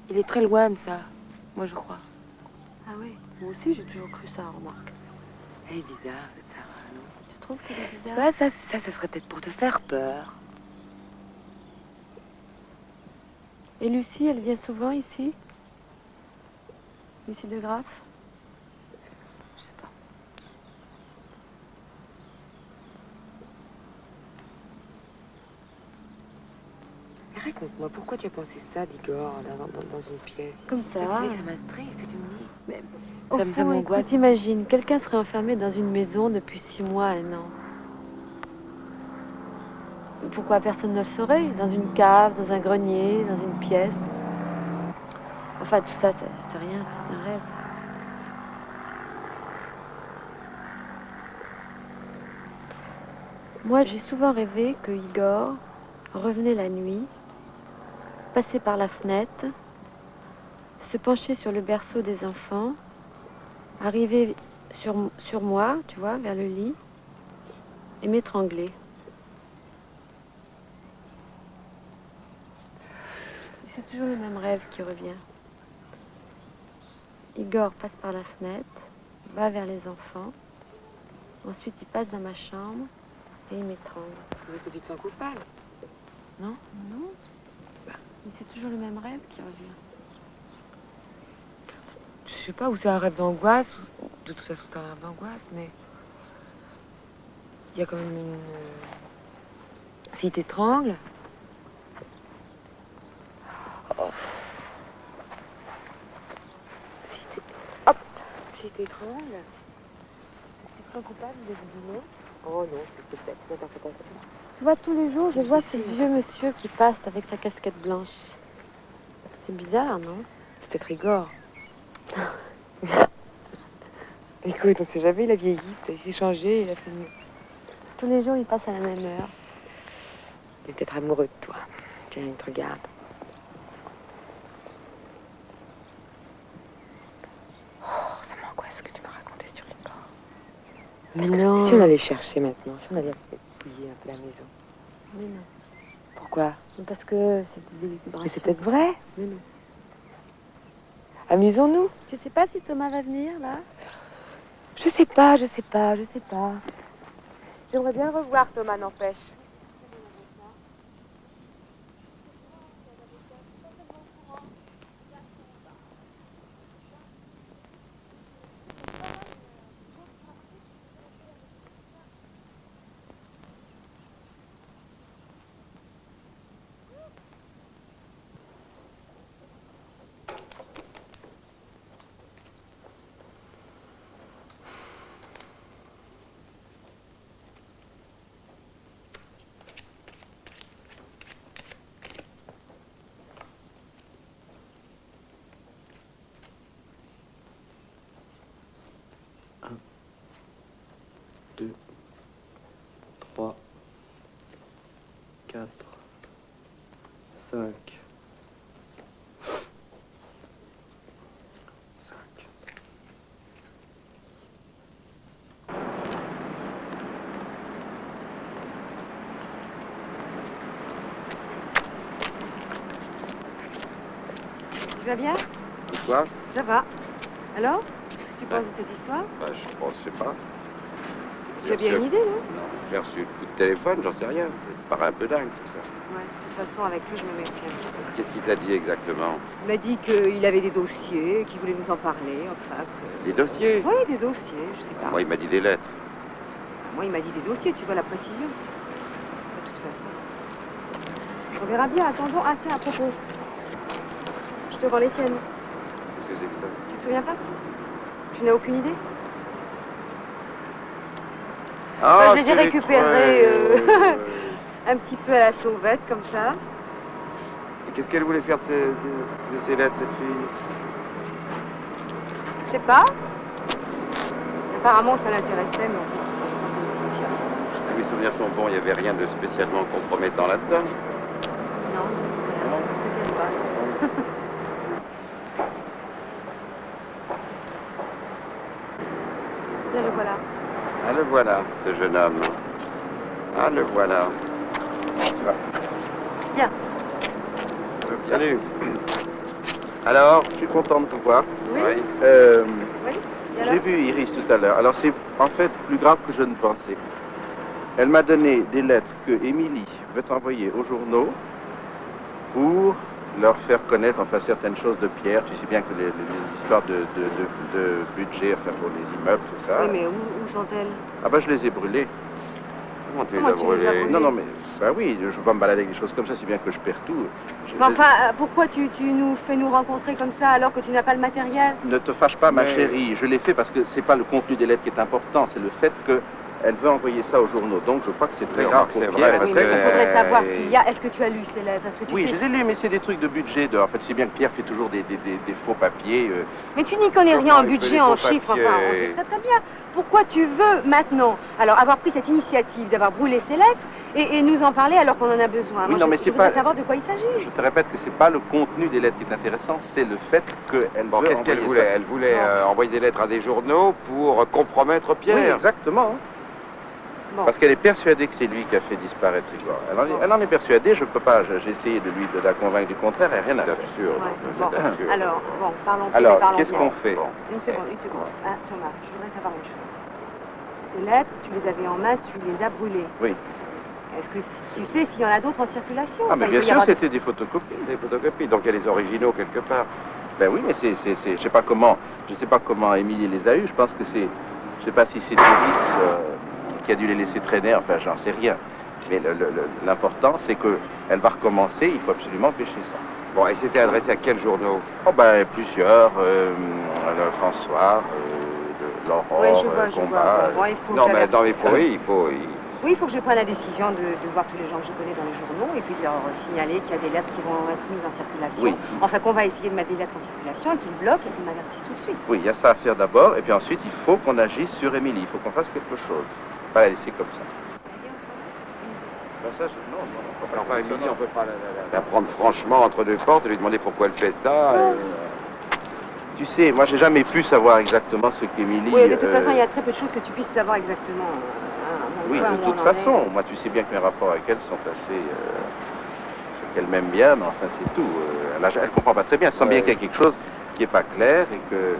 Il est très loin de ça, moi je crois.
Ah oui, moi aussi, j'ai toujours cru ça, remarque.
Elle est bizarre, cette Sarah, non?
Tu trouves qu'elle est bizarre?
Ça serait peut-être pour te faire peur.
Et Lucie, elle vient souvent ici? Lucie de Graff?
Je sais pas. Raconte-moi, pourquoi tu as pensé ça, d'Igor, dans une pièce?
Comme ça.
Ça m'intrigue, ce que tu me dis.
Mais,
Ça m'angoisse.
T'imagines, quelqu'un serait enfermé dans une maison depuis 6 mois, 1 an. Pourquoi personne ne le saurait? Dans une cave, dans un grenier, dans une pièce. Enfin, tout ça, c'est rien, c'est un rêve. Moi, j'ai souvent rêvé que Igor revenait la nuit, passait par la fenêtre, se penchait sur le berceau des enfants, arrivait sur moi, tu vois, vers le lit, et m'étrangler. C'est toujours le même rêve qui revient. Igor passe par la fenêtre, va vers les enfants, ensuite il passe dans ma chambre et il m'étrangle.
Est-ce que tu te sens coupable? Non?
Non. Mais c'est toujours le même rêve qui revient.
Je sais pas, ou c'est un rêve d'angoisse, ou de toute façon c'est un rêve d'angoisse, mais il y a quand même une... S'il t'étrangle... Oh. S'il t'étrangle... Tu te sens coupable de ce boulot? Oh non, c'est peut-être, non, t'en fais pas.
Tu vois, tous les jours, je vois ce vieux monsieur qui passe avec sa casquette blanche. C'est bizarre, non?
C'est peut-être Igor. Écoute, on sait jamais, il a vieilli, il s'est changé, il a fait...
Tous les jours, il passe à la même heure.
Il est peut-être amoureux de toi. Tiens, il te regarde. Oh, ça m'angoisse ce que tu m'as raconté sur Igor.
Mais non.
Si on allait chercher maintenant, si on allait fouiller un peu la maison.
Mais non.
Pourquoi?
Parce que c'est des
Mais c'est peut-être vrai.
Mais non.
Amusons-nous.
Tu sais pas si Thomas va venir, là?
Je sais pas.
J'aimerais bien le revoir, Thomas, n'empêche.
Deux, 3, 4, 5. 5.
Tu vas bien?
Et toi?
Ça va. Alors? Qu'est-ce que tu penses de cette histoire?
Bah, je sais pas.
Tu as bien une idée, non?
Non, j'ai reçu le coup de téléphone, j'en sais rien. Ça paraît un peu dingue, tout ça.
Ouais, de toute façon, avec lui, je me méfie un petit peu.
Qu'est-ce qu'il t'a dit exactement?
Il m'a dit qu'il avait des dossiers, qu'il voulait nous en parler, enfin que...
Des dossiers?
Oui, des dossiers, je sais pas.
Moi, il m'a dit des lettres.
Moi, il m'a dit des dossiers, tu vois la précision. De toute façon. On verra bien, attendons. Ah, tiens, à propos. Je te rends les tiennes.
Qu'est-ce que c'est que ça?
Tu te souviens pas? Tu n'as aucune idée? Enfin, je les ai récupérés un petit peu à la sauvette, comme ça.
Et qu'est-ce qu'elle voulait faire de ces lettres, cette fille?
Je sais pas. Apparemment, ça l'intéressait, mais en fait, de toute façon, ça ne signifie rien.
Si mes souvenirs sont bons, il n'y avait rien de spécialement compromettant là-dedans.
Non, peut-être pas. Là, le voilà.
Ah, le voilà, ce jeune homme. Ah, le voilà.
Bien.
Salut.
Alors, je suis content de te voir.
Oui.
Oui.
Oui. Et alors
J'ai vu Iris tout à l'heure. Alors, c'est en fait plus grave que je ne pensais. Elle m'a donné des lettres que Émilie veut envoyer aux journaux pour leur faire connaître enfin certaines choses de Pierre. Tu sais bien que les histoires de budget, enfin pour les immeubles, tout ça.
Oui, mais où sont-elles?
Ah ben je les ai brûlées.
Comment tu les as brûlées?
Non, non, mais ben oui, je ne veux pas me balader avec des choses comme ça, c'est bien que je perds tout.
Mais enfin, pourquoi tu nous fais nous rencontrer comme ça alors que tu n'as pas le matériel?
Ne te fâche pas, ma chérie. Je l'ai fait parce que c'est pas le contenu des lettres qui est important, c'est le fait que elle veut envoyer ça aux journaux. Donc je crois que c'est très grave pour Pierre.
Oui, mais il faudrait savoir ce qu'il y a. Est-ce que tu as lu ces lettres? Est-ce que tu
Oui,
sais
je les ai lues, mais c'est des trucs de budget. En fait, c'est bien que Pierre fait toujours des faux papiers.
Mais tu n'y connais rien en budget, en chiffres, enfin, on sait très très bien. Pourquoi tu veux maintenant, alors, avoir pris cette initiative d'avoir brûlé ces lettres et nous en parler alors qu'on en a besoin?
Oui,
Moi,
non, mais
je
c'est
voudrais
pas...
savoir de quoi il s'agit.
Je te répète que c'est pas le contenu des lettres qui est intéressant, c'est le fait qu'elle veut
Qu'est-ce qu'elle voulait? Elle voulait envoyer des lettres à des journaux pour compromettre Pierre.
Oui, exactement.
Bon.
Parce qu'elle est persuadée que c'est lui qui a fait disparaître Igor. Elle en est persuadée, je peux pas, j'ai essayé de la convaincre du contraire, et rien à faire.
Absurde.
Bon, alors, bon, parlons.
Alors, qu'est-ce qu'on fait?
Bon, une seconde. Ah, Thomas, je voudrais savoir une chose. Ces lettres, tu les avais en main, tu les as brûlées.
Oui.
Est-ce que tu sais s'il y en a d'autres en circulation?
Ah, mais bien sûr, c'était des photocopies.
Des photocopies, donc il y a les originaux quelque part.
Ben oui, mais je sais pas comment Émilie les a eus. Je pense que je sais pas si c'est Iris qui a dû les laisser traîner, enfin, j'en sais rien. Mais l'important, c'est qu'elle va recommencer, il faut absolument pêcher ça.
Bon, et c'était adressé à quels journaux?
Oh, ben, plusieurs, le François, l'Aurore, Combat.
Bon, il faut
non, mais dans les
Oui, il faut que je prenne la décision de voir tous les gens que je connais dans les journaux et puis de leur signaler qu'il y a des lettres qui vont être mises en circulation.
Oui.
Enfin, qu'on va essayer de mettre des lettres en circulation et qu'ils bloquent et qu'ils m'avertissent tout de suite.
Oui, il y a ça à faire d'abord, et puis ensuite, il faut qu'on agisse sur Émilie. Il faut qu'on fasse quelque chose. Pas la laisser comme ça. Ben ça, non.
Enfin, Émilie, on peut pas la prendre franchement entre deux portes et lui demander pourquoi elle fait ça.
Tu sais, moi, j'ai jamais pu savoir exactement ce qu'Émilie...
Oui, de toute façon, il y a très peu de choses que tu puisses savoir exactement.
Oui, de toute façon. Moi, tu sais bien que mes rapports avec elle sont assez... c'est qu'elle m'aime bien, mais enfin, c'est tout. Elle comprend pas très bien. Elle sent bien qu'il y a quelque chose qui est pas clair et que...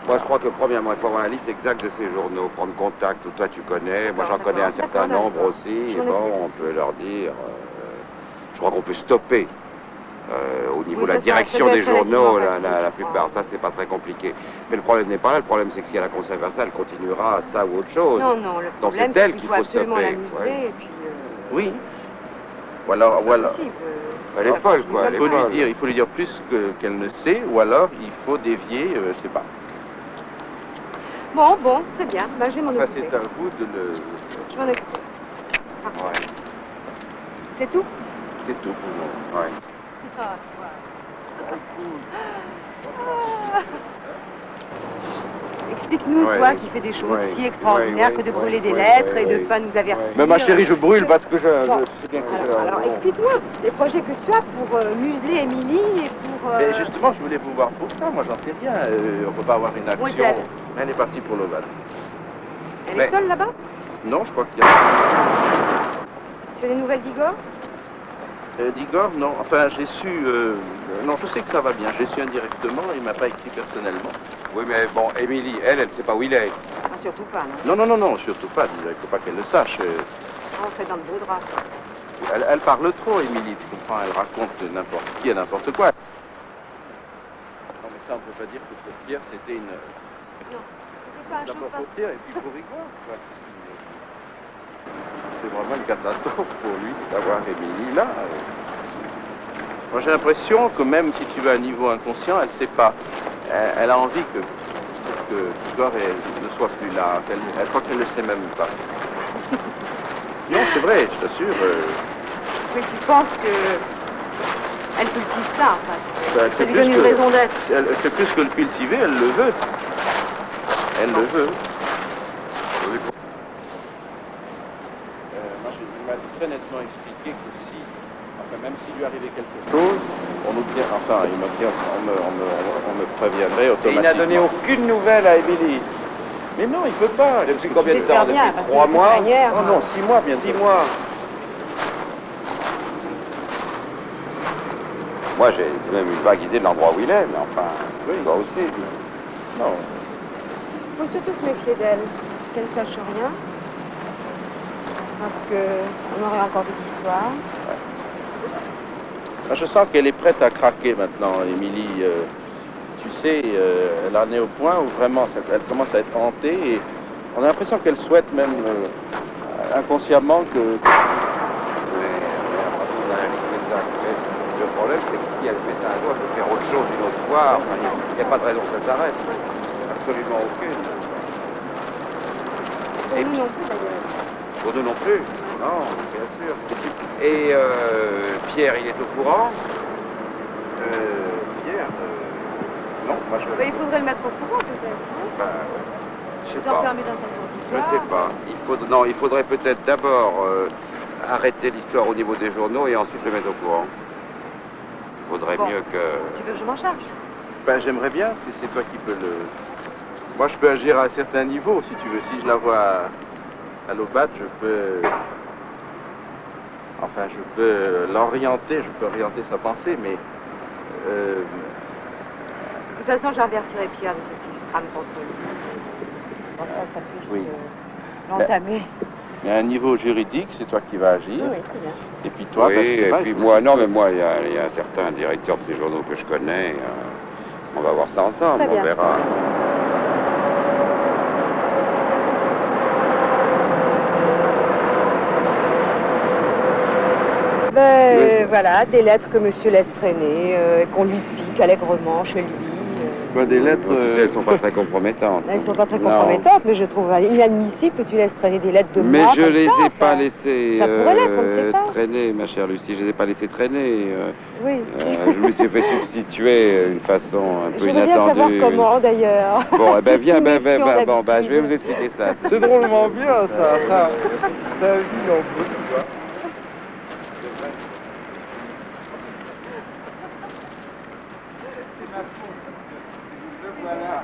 Moi, je crois que premièrement, il faut avoir la liste exacte de ces journaux, prendre contact, ou toi tu connais, moi j'en connais un certain nombre aussi, et bon, on peut leur dire, je crois qu'on peut stopper au niveau de la direction des journaux la plupart, ça c'est pas très compliqué. Mais le problème n'est pas là, le problème c'est que si elle a conservé ça, elle continuera à ça ou autre chose.
Non, non, le
donc
problème
c'est elle
qu'il
qu'il
faut
faut
absolument
stopper.
la museler, et puis...
Oui. Ou alors...
Elle est folle, quoi.
Il faut lui dire plus qu'elle ne sait, ou alors il faut dévier, je sais pas.
Bon, très bien. Ben, je vais m'en occuper.
C'est à vous de le...
Je m'en occupe.
Ouais.
C'est tout?
C'est tout pour moi. Ouais.
Explique-nous, toi, qui fais des choses si extraordinaires que de brûler des lettres et de ne pas nous avertir.
Mais ma chérie, je brûle parce que
Alors, explique-moi les projets que tu as pour museler Émilie et pour...
Mais justement, je voulais vous voir pour ça. Moi, j'en sais rien. On ne peut pas avoir une action. Elle est partie pour Lausanne.
Elle est seule là-bas?
Non, je crois qu'il y a...
Tu as des nouvelles d'Igor?
D'Igor, non. Enfin, j'ai su... non, je sais que ça va bien. J'ai su indirectement. Il ne m'a pas écrit personnellement.
Oui, mais bon, Émilie, elle ne sait pas où il est.
Ah, surtout pas, non?
Non, surtout pas. Il ne faut pas qu'elle le sache.
On serait dans le beau drap.
Elle parle trop, Émilie, tu comprends? Elle raconte n'importe qui et n'importe quoi. Non, mais ça, on ne peut pas dire que pour Pierre, c'était une...
Non, c'était pas un
d'abord
champagne.
pour Pierre et puis pour Igor. C'est vraiment une catastrophe pour lui d'avoir Émilie là. Moi, j'ai l'impression que même si tu vas à un niveau inconscient, elle ne sait pas. Elle a envie que que Igor ne soit plus là. Je crois qu'elle ne le sait même pas. Non, c'est vrai, je t'assure.
Mais tu penses que elle cultive ça, en fait.
Ben,
Ça lui donne une raison d'être.
Elle fait plus que le cultiver, elle le veut. Elle le veut. Moi, il m'a très nettement expliqué que si, enfin, même s'il lui arrivait quelque chose, on me préviendrait automatiquement. Et il n'a donné aucune nouvelle à Émilie. Mais non, il ne peut pas. Depuis combien de temps? Depuis 3 mois? Oh non, 6 mois bientôt. 6 mois.
Moi, j'ai même une vague idée de l'endroit où il est, mais enfin, oui, toi aussi.
Non.
Il faut surtout se méfier d'elle, qu'elle ne sache rien, parce qu'on aurait encore des histoires.
Ouais. Je sens qu'elle est prête à craquer maintenant, Émilie. Tu sais, elle en est au point où vraiment, elle commence à être hantée et on a l'impression qu'elle souhaite même inconsciemment que...
Le problème, c'est que si elle fait ça un jour, elle peut faire autre chose une autre fois. Enfin, il n'y a pas de raison que ça s'arrête. Absolument aucune.
Et nous non plus, d'ailleurs.
Pour nous non plus. Non, bien sûr. Et Pierre, il est au courant?
Pierre non, moi je...
Ben, il faudrait le mettre au courant, peut-être.
Ben, ouais. Je sais
Vous
pas.
enfermer dans cet auditoire.
Je sais pas. Non, il faudrait peut-être d'abord arrêter l'histoire au niveau des journaux et ensuite le mettre au courant. Il faudrait mieux que...
Tu veux que je m'en charge?
Ben, j'aimerais bien, si c'est toi qui peux le... Moi, je peux agir à un certain niveau, si tu veux. Si je la vois à l'eau batte, je peux... Enfin, je peux l'orienter, je peux orienter sa pensée, mais...
De toute façon, j'avertirai Pierre de tout ce qui se trame contre lui. Je pense pas que ça puisse l'entamer.
Il y a un niveau juridique, c'est toi qui vas agir.
Oui, très bien.
Et puis toi,
oui,
ben,
et puis moi, non, mais moi, il y a un certain directeur de ces journaux que je connais. On va voir ça ensemble, on verra.
Ben, voilà, des lettres que monsieur laisse traîner, qu'on lui pique allègrement chez lui.
Quoi, des lettres, elles ne sont pas très compromettantes.
Elles ne sont pas très compromettantes, mais je trouve inadmissible que tu laisses traîner des lettres de
mais
moi.
Mais je les ai pas
ça,
laissées
ça pourrait l'être, on ne sait pas.
Traîner, ma chère Lucie. Je les ai pas laissées traîner.
Oui.
Je me suis fait substituer d'une façon un peu inattendue.
Je veux bien savoir comment, d'ailleurs.
Bon, eh ben viens, je vais vous expliquer ça.
C'est drôlement bien, ça. Ça vit en peu, tu vois. Voilà.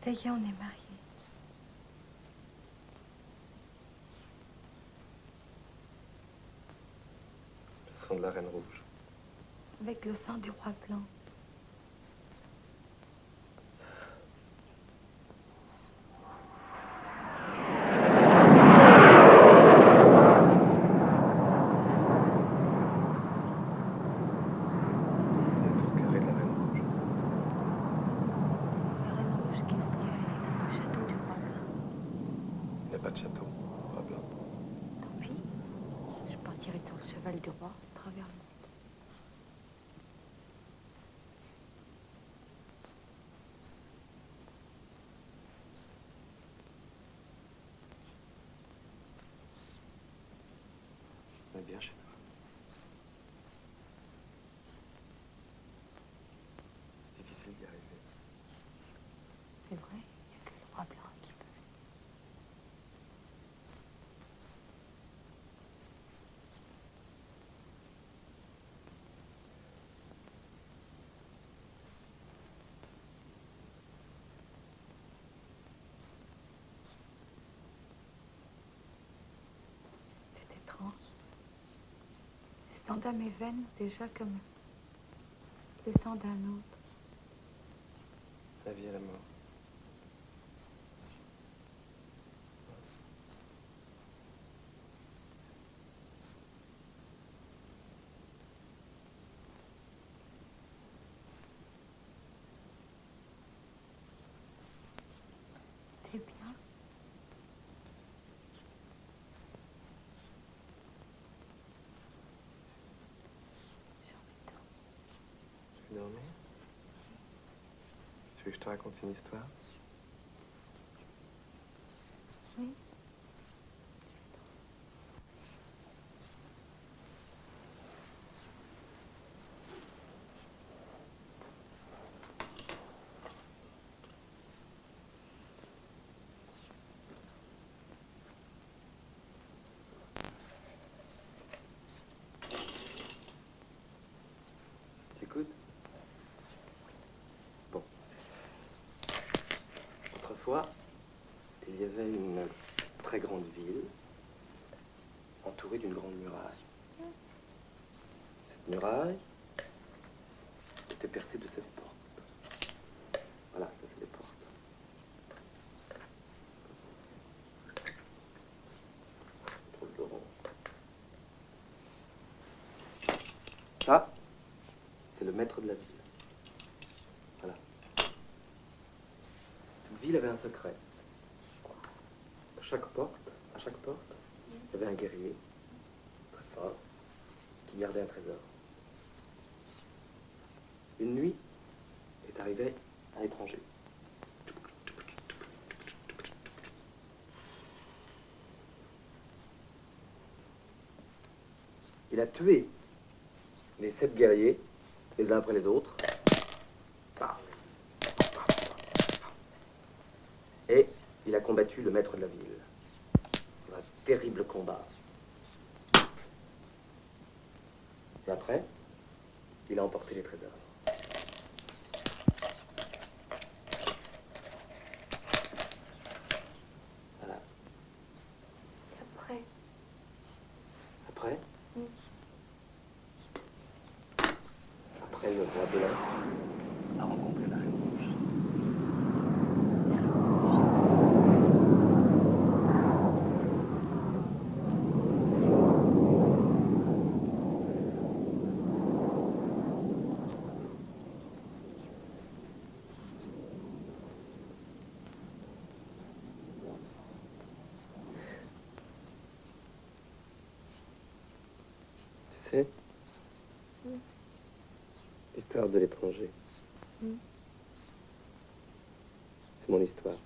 Ça y est, on est mariés.
Le sang de la Reine Rouge.
Avec le sang du roi blanc.
Pas de château, roi blanc.
Tant pis. Je partirai sur le cheval du roi à travers le monde.
On est bien chez nous. C'est difficile d'y arriver.
C'est vrai, il n'y a que le roi blanc qui peut.
dans mes veines déjà comme le sang d'un autre.
La vie et la mort.
C'est bien.
Tu veux dormir? Tu veux que je te raconte une histoire?
Oui.
T'écoutes? Bon. Autrefois, il y avait une très grande ville entourée d'une grande muraille. Cette muraille était percée de 7 portes. Voilà, ça c'est les portes. Drôle de rond. Ça, c'est le maître de la ville. Voilà. Cette ville avait un secret. À chaque porte, il y avait un guerrier très fort qui gardait un trésor. Une nuit est arrivé un étranger. Il a tué les 7 guerriers, les uns après les autres. Et il a combattu le maître de la ville. Un terrible combat. Et après, il a emporté les trésors. Voilà.
Après.
Après Après, le roi blanc a rencontré la reine rouge. Tu sais, l'histoire de l'étranger, c'est mon histoire.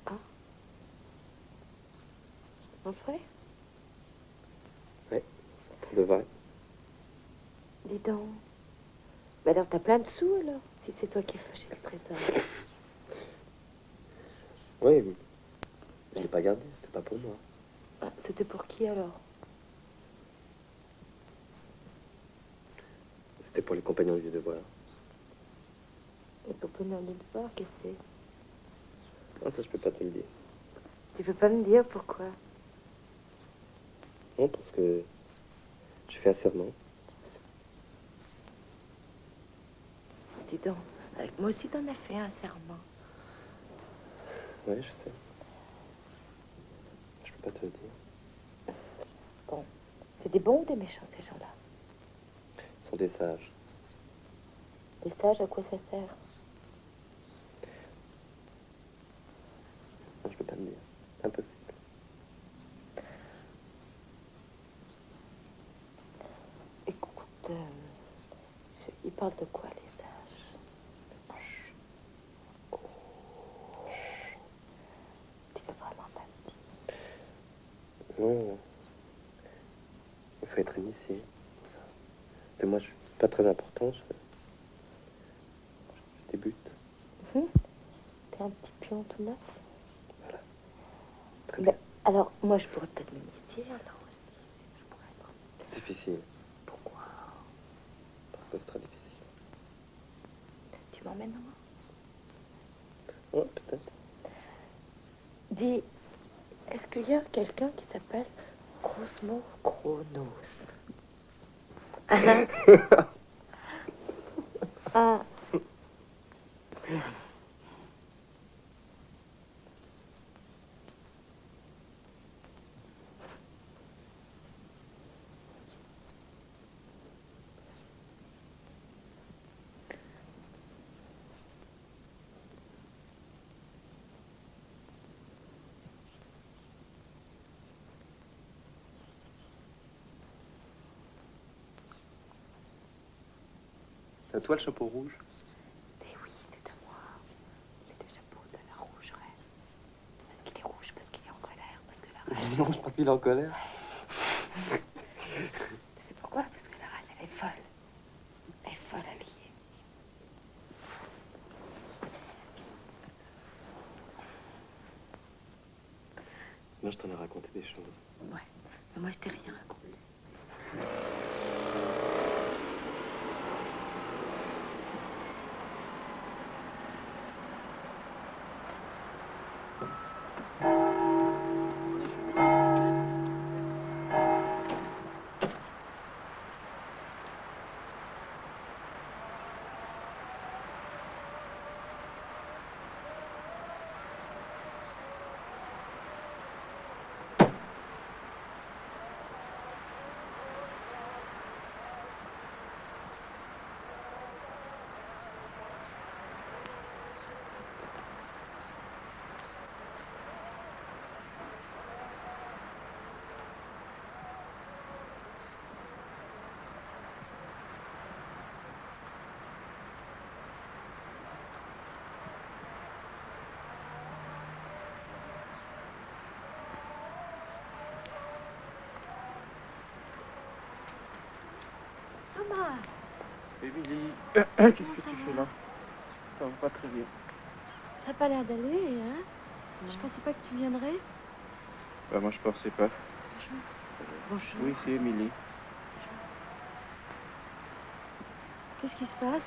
Ah. En vrai?
Ouais, pour de vrai.
Dis donc. Mais alors, t'as plein de sous, alors, si c'est toi qui fâchais le trésor.
Oui, mais je l'ai pas gardé, c'est pas pour moi.
Ah, c'était pour qui, alors?
C'était pour les compagnons du devoir.
Les compagnons du devoir, qu'est-ce que c'est?
Ah, ça, je peux pas te le dire.
Tu peux pas me dire pourquoi?
Non, parce que je fais un serment.
Dis donc, avec moi aussi, t'en as fait un serment.
Oui, je sais. Je peux pas te le dire.
Bon, c'est des bons ou des méchants, ces gens-là?
Ce sont des sages.
Des sages, à quoi ça sert?
Non, je peux pas te dire. C'est impossible.
Écoute, ils parlent de quoi, les sages? Tu veux vraiment pas me dire?
Non. Il faut être initié. Et moi, je suis pas très important. Je débute.
T'es un petit pion tout neuf?
Voilà.
Très bien. Alors, moi, je pourrais peut-être m'initier, alors aussi. Je pourrais être...
C'est difficile.
Pourquoi?
Parce que c'est très difficile.
Tu m'emmènes moi?
Ouais, peut-être.
Dis, est-ce qu'il y a quelqu'un qui s'appelle Cosmochronos.
C'est à toi le chapeau rouge?
Eh oui, c'est à moi. C'est le chapeau de la rouge reine. Parce qu'il est rouge, parce qu'il est en colère, parce que la reine...
Non, je crois qu'il est en colère.
C'est pourquoi? Parce que la reine, elle est folle. Elle est folle à lier.
Moi, je t'en ai raconté des choses.
Ouais, mais moi, je t'ai rien raconté.
Thomas!
Émilie, qu'est-ce que tu fais là? Ça va pas très bien.
T'as pas l'air d'aller, hein? Je pensais pas que tu viendrais.
Bah, moi, je pensais pas.
Bonjour.
Oui, c'est Émilie.
Qu'est-ce qui se passe?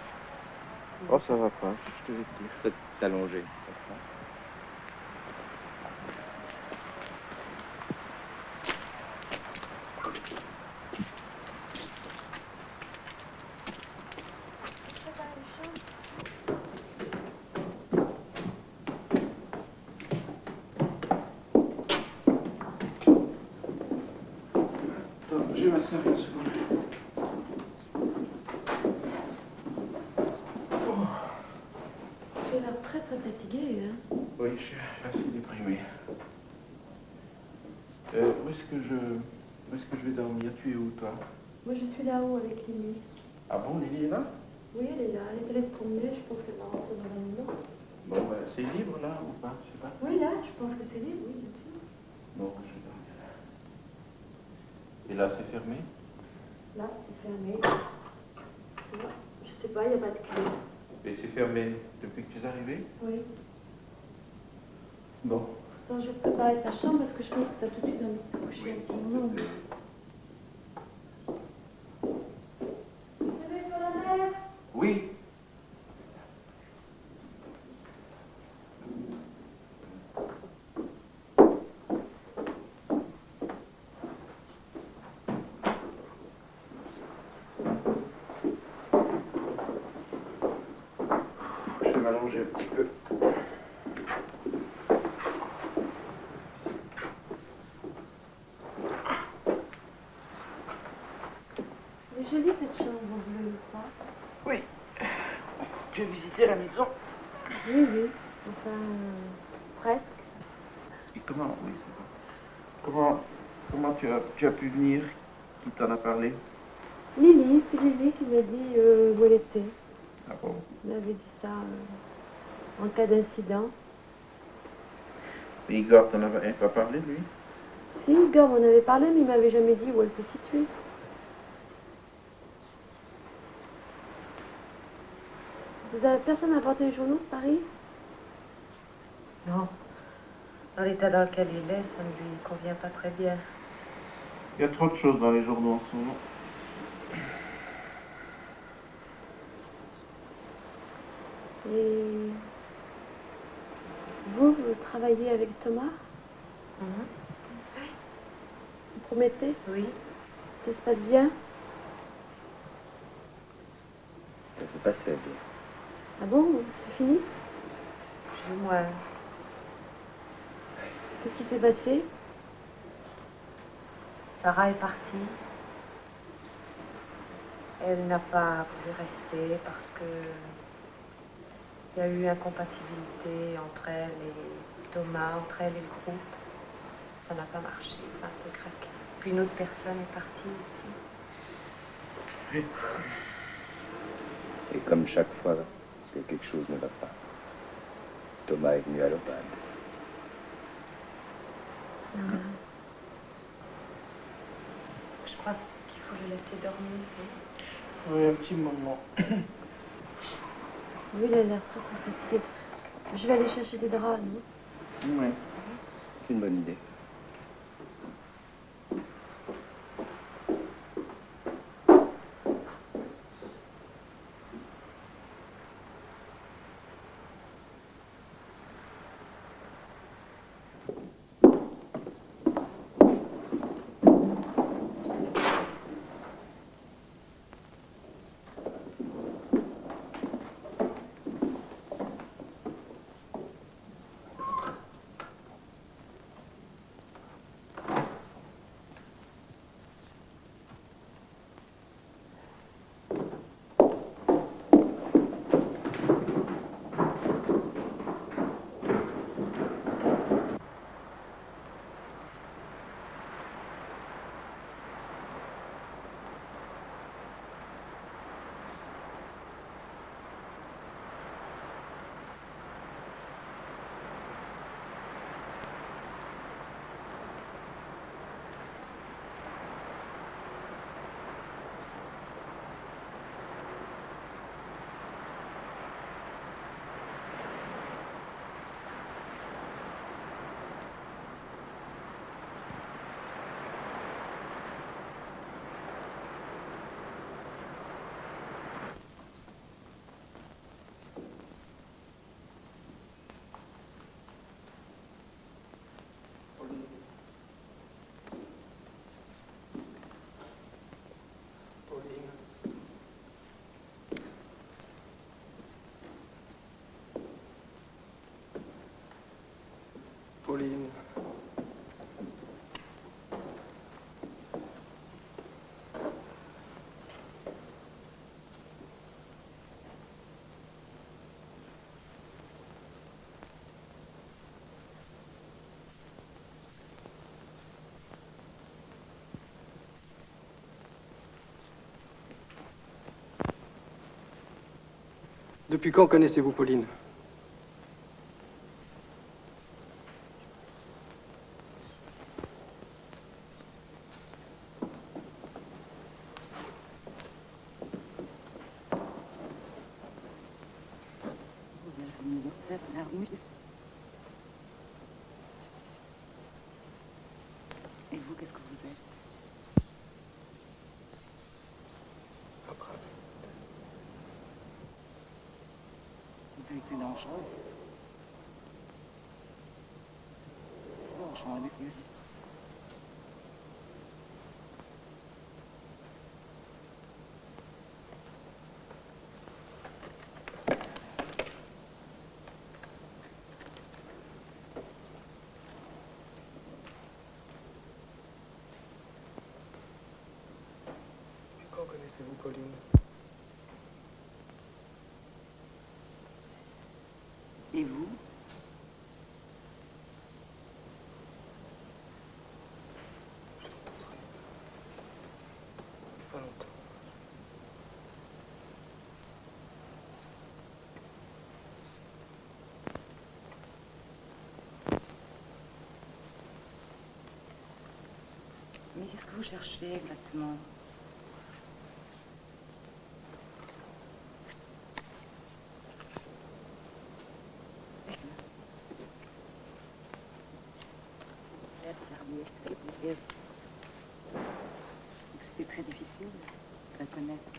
Oh, ça va pas, je te vais te dire. Peut-être t'allonger. Je vais m'asseoir une seconde.
Tu as l'air très très fatigué, hein?
Oui, je suis assez déprimé. Où est-ce que je vais dormir? Tu es où, toi?
Moi je suis là-haut avec Lily.
Ah bon, Lily est là?
Oui, elle est là. Elle est allée se promener. Je pense qu'elle va rentrer dans la maison.
Bon, c'est libre, là, ou pas? Je sais pas.
Oui, là, je pense que c'est libre, oui, bien sûr.
Bon, je vais dormir là. Et là, c'est fermé?
Là, c'est fermé. Là, je sais pas, il n'y a pas de clé.
Et c'est fermé depuis que tu es arrivé?
Oui.
Bon.
Attends, je vais te préparer ta chambre parce que je pense que tu as tout de suite envie de te coucher un petit moment.
Oui. Je vais m'allonger un petit peu.
Elle est jolie cette chambre bleue, pas?
Oui. Tu as visité la maison?
Oui, oui. Enfin, presque.
Et comment, oui, c'est bon. Comment tu as pu venir? Qui t'en a parlé?
Lily, c'est Lily qui m'a dit où elle était.
Ah bon?
Elle m'avait dit ça en cas d'incident.
Mais Igor t'en avait pas parlé, lui?
Si, Igor m'en avait parlé, mais il m'avait jamais dit où elle se situait. Personne n'a apporté les journaux de Paris?
Non. Dans l'état dans lequel il est, ça ne lui convient pas très bien.
Il y a trop de choses dans les journaux en ce moment.
Et vous travaillez avec Thomas? promettez?
Oui.
Ça se passe bien?
Ça se passait bien.
Ah bon? C'est fini?
Plus ou moins.
Qu'est-ce qui s'est passé?
Sarah est partie. Elle n'a pas voulu rester parce que il y a eu incompatibilité entre elle et Thomas, entre elle et le groupe. Ça n'a pas marché, ça a un peu craqué. Puis une autre personne est partie aussi.
Et comme chaque fois que quelque chose ne va pas, Thomas est venu à l'Opale.
Je crois qu'il faut le laisser dormir.
Oui, un petit moment.
Oui, il a l'air très fatigué. Je vais aller chercher des draps, non?
Oui, c'est une bonne idée.
Pauline. Depuis quand connaissez-vous Pauline?
Et vous, qu'est-ce que vous êtes?
Un prince.
Vous savez que c'est dangereux. Oh, je suis en investigation.
Quand connaissez-vous Pauline?
Et vous?
Pas longtemps.
Mais qu'est-ce que vous cherchez exactement? C'était très difficile de la connaître.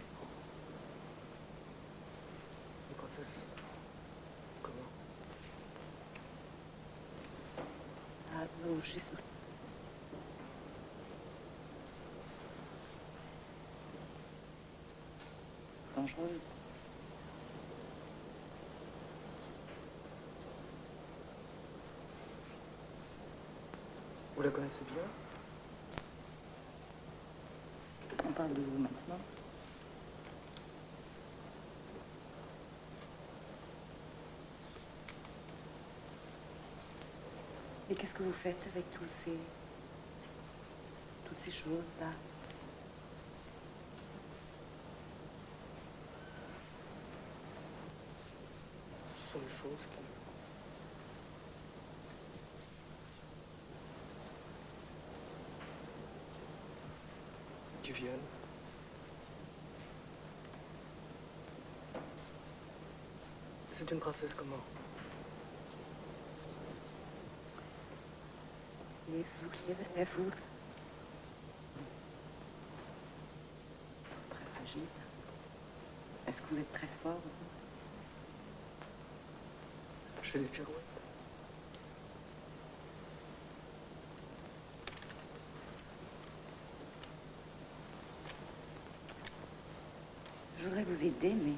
Une princesse. Comment?
Also,
dangereuse.
Vous la connaissez bien?
On parle de vous maintenant. Et qu'est-ce que vous faites avec toutes ces choses-là?
Ce sont des choses qui viennent. C'est une princesse comment?
Les souliers restaient fous. Très fragile. Est-ce que vous êtes très fort?
Je fais des pirouettes.
Je voudrais vous aider, mais...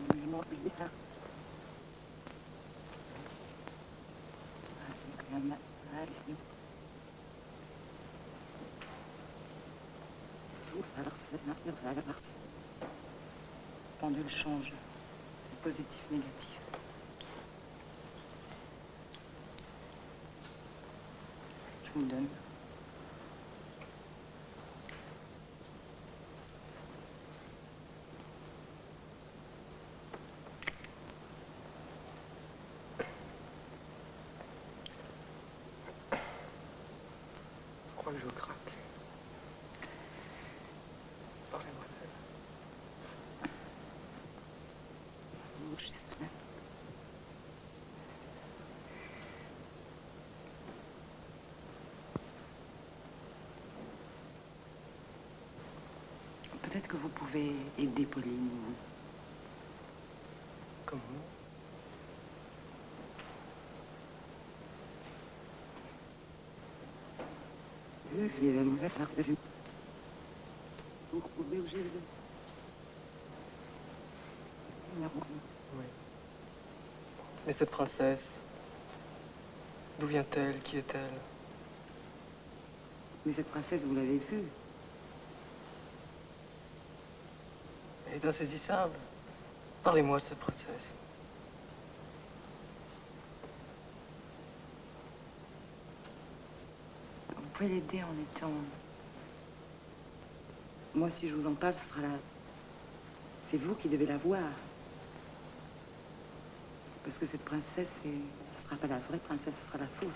Je m'en oublie ça. Ah, c'est quand même mal. Alors, ça pendule change. Positif, négatif. Je vous le donne.
Je crois que je craque. Parlez-moi d'elle.
Peut-être que vous pouvez aider Pauline.
Comment?
Vous pouvez bouger le...
Oui. Mais cette princesse, d'où vient-elle? Qui est-elle?
Mais cette princesse, vous l'avez vue.
Elle est insaisissable. Parlez-moi de cette princesse.
Vous pouvez l'aider en étant... Moi, si je vous en parle, ce sera la... C'est vous qui devez la voir. Parce que cette princesse, ce ne sera pas la vraie princesse, ce sera la fausse.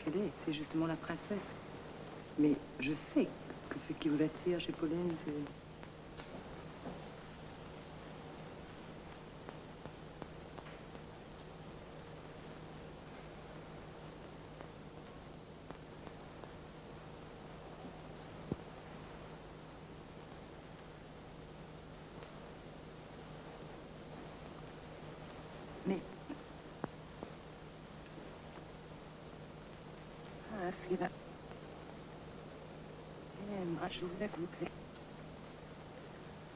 Quelle est? C'est justement la princesse. Mais je sais que ce qui vous attire chez Pauline, c'est... Mais... Ah, ce qui va...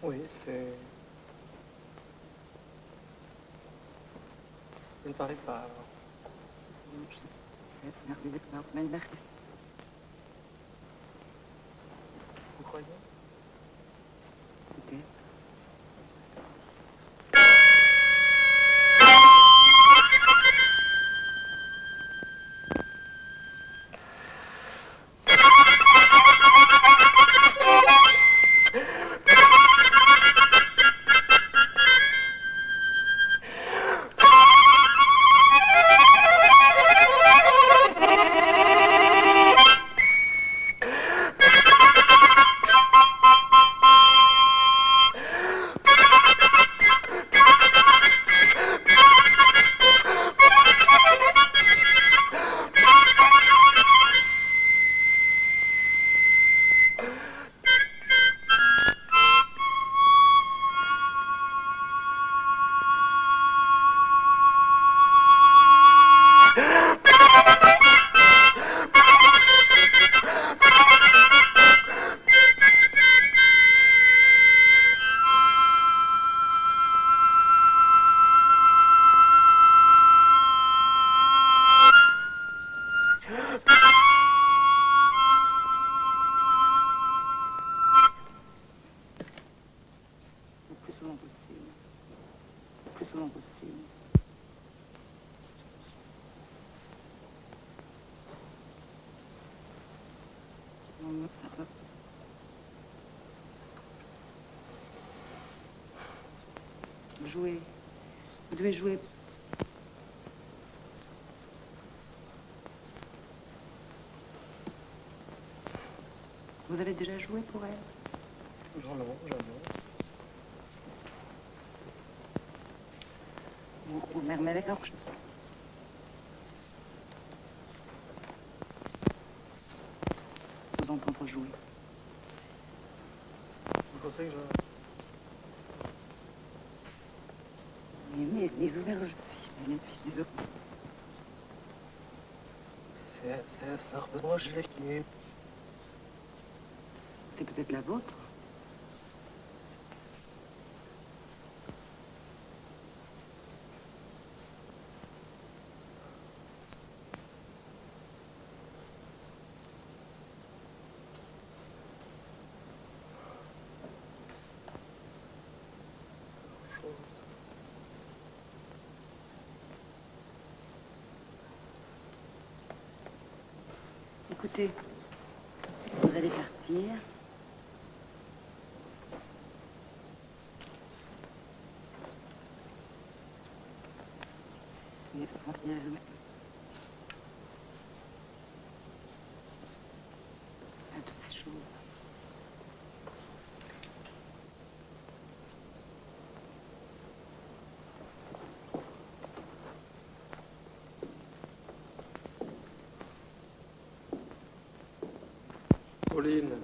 Oui, c'est... Vous ne parlez pas avant. Vous croyez?
Peut-être.
Jouer. Vous devez jouer. Vous avez déjà joué pour elle?
Non, jamais.
Mais d'accord. Vous entendre jouer.
Vous pensez que je...
Mais les auberges, les fils des auberges.
C'est un reproche qui...
C'est peut-être la vôtre. Écoutez, vous allez partir. Mais ça va bien jouer. Toutes ces choses.
Pauline.